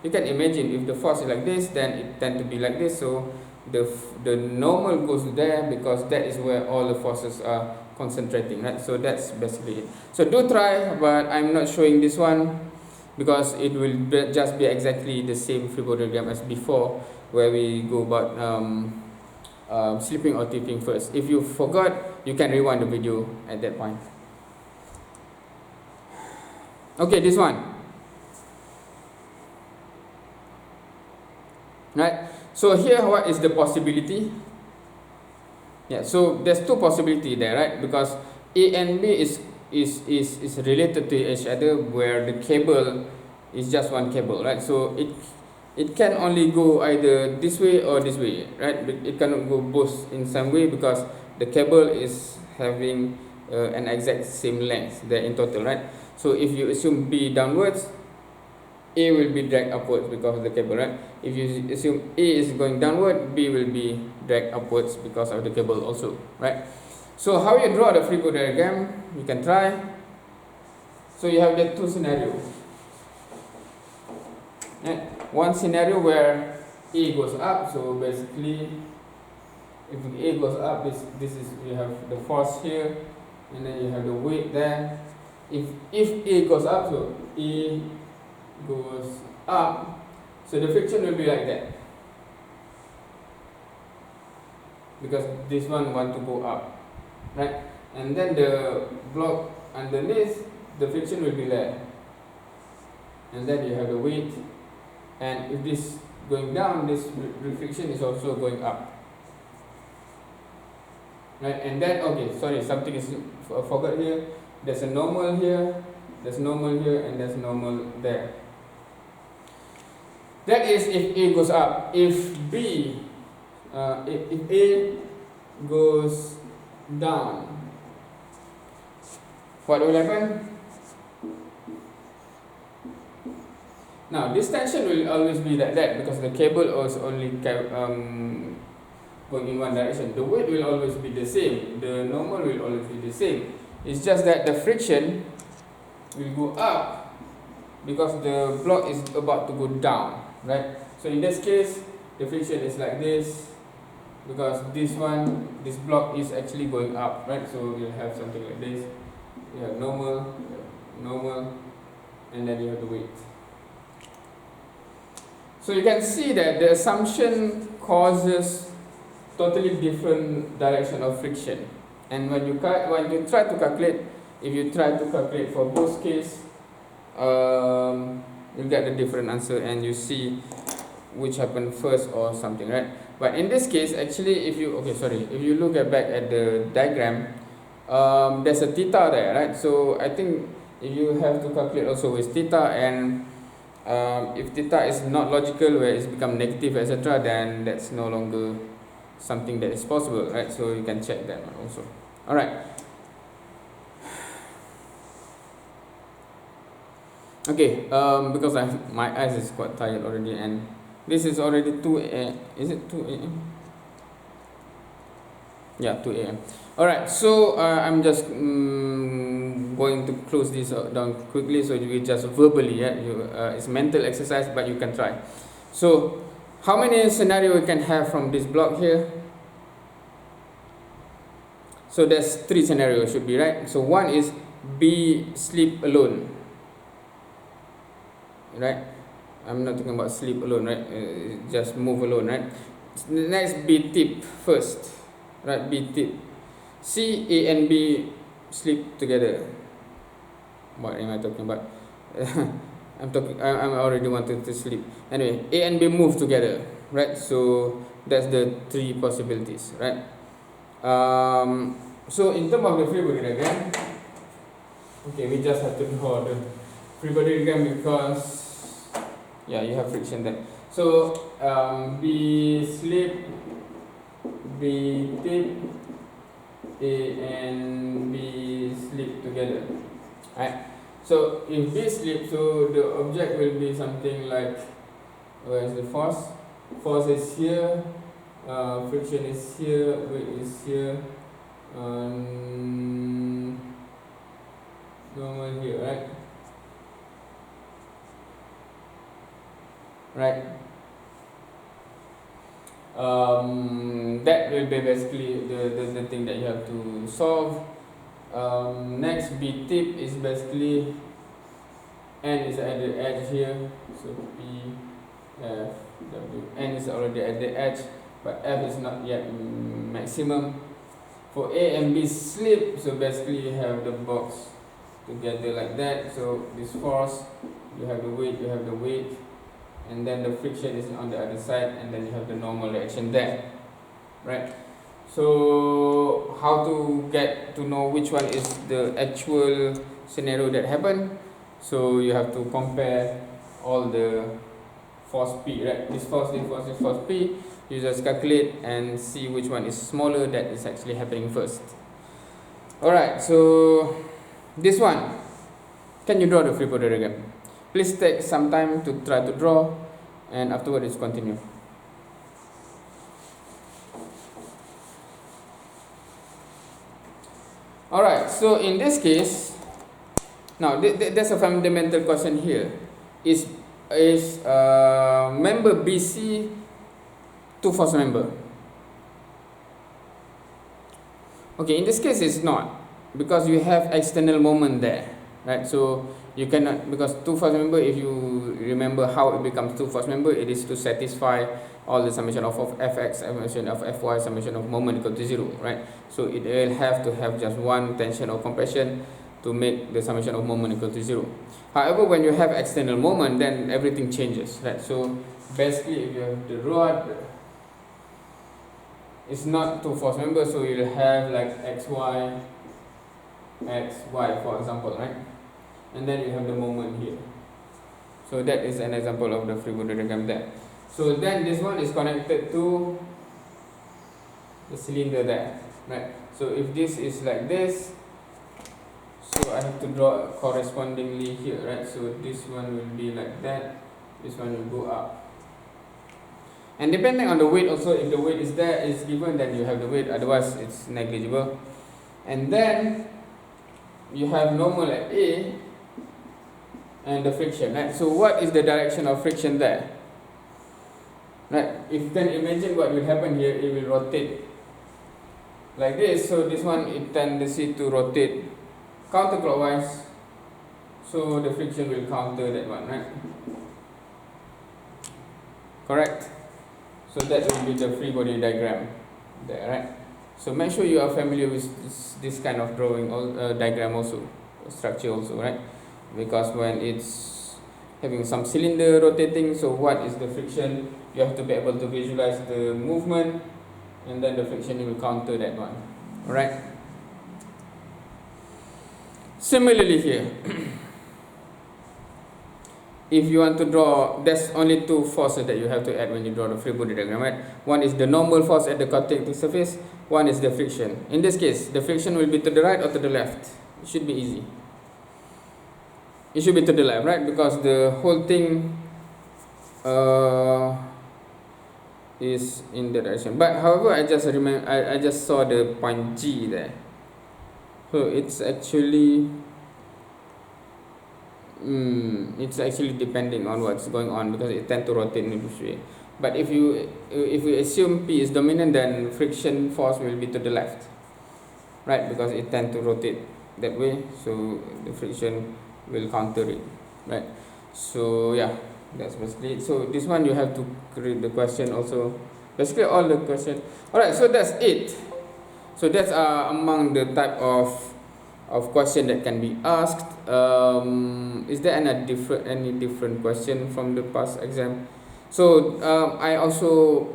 imagine if the force is like this, then it tend to be like this. So the normal goes there, because that is where all the forces are concentrating, right? So that's basically it. So do try, but I'm not showing this one. because it will just be exactly the same free body diagram as before, where we go about slipping or tipping first. If you forgot, you can rewind the video at that point. Okay, this one. Right, so here what is the possibility? Yeah, so there's two possibility there, right? Because A and B is related to each other, where the cable is just one cable, right? So it can only go either this way or this way, right? It cannot go both in some way, because the cable is having an exact same length there in total, right? So if you assume B downwards, A will be dragged upwards because of the cable, right? If you assume A is going downward, B will be dragged upwards because of the cable also, right? So how you draw the free body diagram, you can try. So you have the two scenarios. Right? One scenario where A goes up, so basically if A goes up, this is, you have the force here, and then you have the weight there. If A goes up, so A goes up, so the friction will be like that, because this one want to go up, right? And then the block underneath, the friction will be there, and then you have the weight, and if this going down, this friction is also going up, right? And then, okay, sorry, something is forgot here. There's a normal here, there's normal here, and there's normal there. That is if A goes up. If B, if A goes down, what will happen? Now this tension will always be like that, because the cable is only going in one direction. The weight will always be the same. The normal will always be the same. It's just that the friction will go up because the block is about to go down, right? So in this case, the friction is like this, because this block is actually going up, right? So we'll have something like this. You have normal, and then you have the weight. So you can see that the assumption causes totally different direction of friction. And when you try to calculate, if you try to calculate for both cases, you get a different answer, and you see which happened first or something, right? But in this case, actually, if you look back at the diagram, there's a theta there, right? So I think if you have to calculate also with theta, and if theta is not logical, where it's become negative, etc., then that's no longer something that is possible, right? So you can check that one also. All right. Okay, because my eyes is quite tired already, and this is already 2 a.m. Is it 2 a.m.? Yeah, 2 a.m. All right, so I'm just going to close this down quickly, so you just verbally, it's mental exercise, but you can try. So how many scenarios we can have from this block here? So there's 3 scenarios should be, right? So one is B sleep alone, right? I'm not talking about sleep alone, right? Just move alone, right? Next, B tip first, right? B tip. C, A and B sleep together. What am I talking about? I'm already wanted to sleep. Anyway, A and B move together, right? So that's the 3 possibilities, right? So in terms of the free body diagram, okay, we just have to draw the free body diagram, because you have friction there. So B sleep, B tip, A and B sleep together, right? So if B sleep, so the object will be something like, where is the force? Force is here, friction is here, weight is here, normal here, right? Right. That will be basically the thing that you have to solve. Next, B tip is basically N is at the edge here, so P, F, W. N is already at the edge, but F is not yet maximum. For A and B slip, so basically you have the box together like that. So this force, you have the weight, and then the friction is on the other side, and then you have the normal reaction there, right? So how to get to know which one is the actual scenario that happened? So you have to compare all the force P, right? This force P. You just calculate and see which one is smaller that is actually happening first. Alright, so this one, can you draw the free body diagram? Please take some time to try to draw, and afterwards continue. Alright, so in this case, now there's a fundamental question here. Is member BC two force member? Okay, in this case it's not, because you have external moment there, right? So you cannot, because two force member, if you remember how it becomes two force member, it is to satisfy all the summation of fx, summation of fy, summation of moment equal to 0, right? So it will have to have just one tension or compression to make the summation of moment equal to 0. However, when you have external moment, then everything changes, right? So basically, if you have the rod, it's not two force members, so you'll have like xy, xy, for example, right? And then you have the moment here. So that is an example of the free body diagram there. So then this one is connected to the cylinder there, right? So if this is like this, so I have to draw correspondingly here, right? So this one will be like that, this one will go up. And depending on the weight also, if the weight is there, is given, then you have the weight, otherwise it's negligible. And then you have normal at A and the friction, right? So what is the direction of friction there? Right, if you can imagine what will happen here, it will rotate like this. So this one, it tendency to rotate counterclockwise, so the friction will counter that one, right? Correct? So that will be the free body diagram there, right? So make sure you are familiar with this kind of drawing, diagram also, structure also, right? Because when it's having some cylinder rotating, so what is the friction? You have to be able to visualize the movement, and then the friction will counter that one, alright? Similarly here, if you want to draw, there's only two forces that you have to add when you draw the free body diagram, right? One is the normal force at the contact surface, one is the friction. In this case, the friction will be to the right or to the left. It should be easy. It should be to the left, right? Because the whole thing is in the direction. But however, I just saw the point G there. So it's actually depending on what's going on, because it tends to rotate in this way. But if we assume P is dominant, then friction force will be to the left, right? Because it tends to rotate that way, so the friction will counter it, right? So yeah, that's basically it. So this one you have to create the question also, basically all the question. Alright, so that's it. So that's among the type of question that can be asked. Is there any different question from the past exam? So I also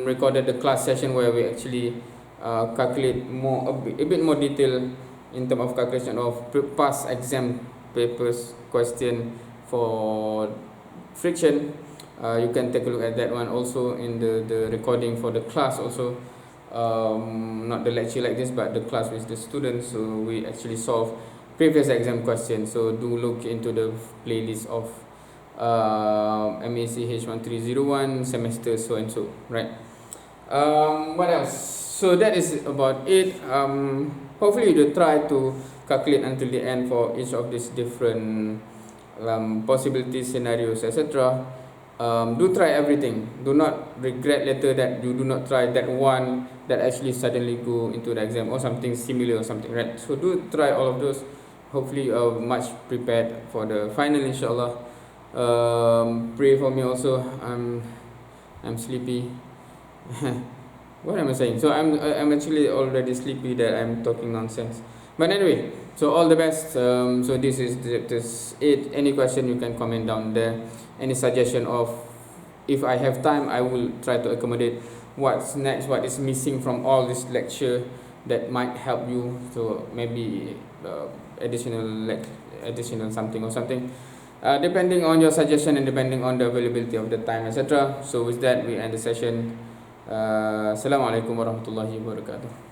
recorded the class session where we actually calculate a bit more detail in terms of calculation of past exam papers question for friction. You can take a look at that one also in the recording for the class also. Not the lecture like this, but the class with the students. So we actually solve previous exam questions. So do look into the playlist of MAC H1301 semester so and so, right? What else? So that is about it. Hopefully you will try to calculate until the end for each of these different possibilities, scenarios, etc. Do try everything. Do not regret later that you do not try that one that actually suddenly go into the exam or something similar or something, right? So do try all of those, hopefully much prepared for the final, inshallah. Pray for me also. I'm sleepy. What am I saying? So I'm actually already sleepy that I'm talking nonsense. But anyway, so all the best. So this is this it. Any question you can comment down there. Any suggestion of, if I have time, I will try to accommodate what's next, what is missing from all this lecture that might help you. So maybe additional something or something. Depending on your suggestion and depending on the availability of the time, etc. So with that, we end the session. Assalamualaikum warahmatullahi wabarakatuh.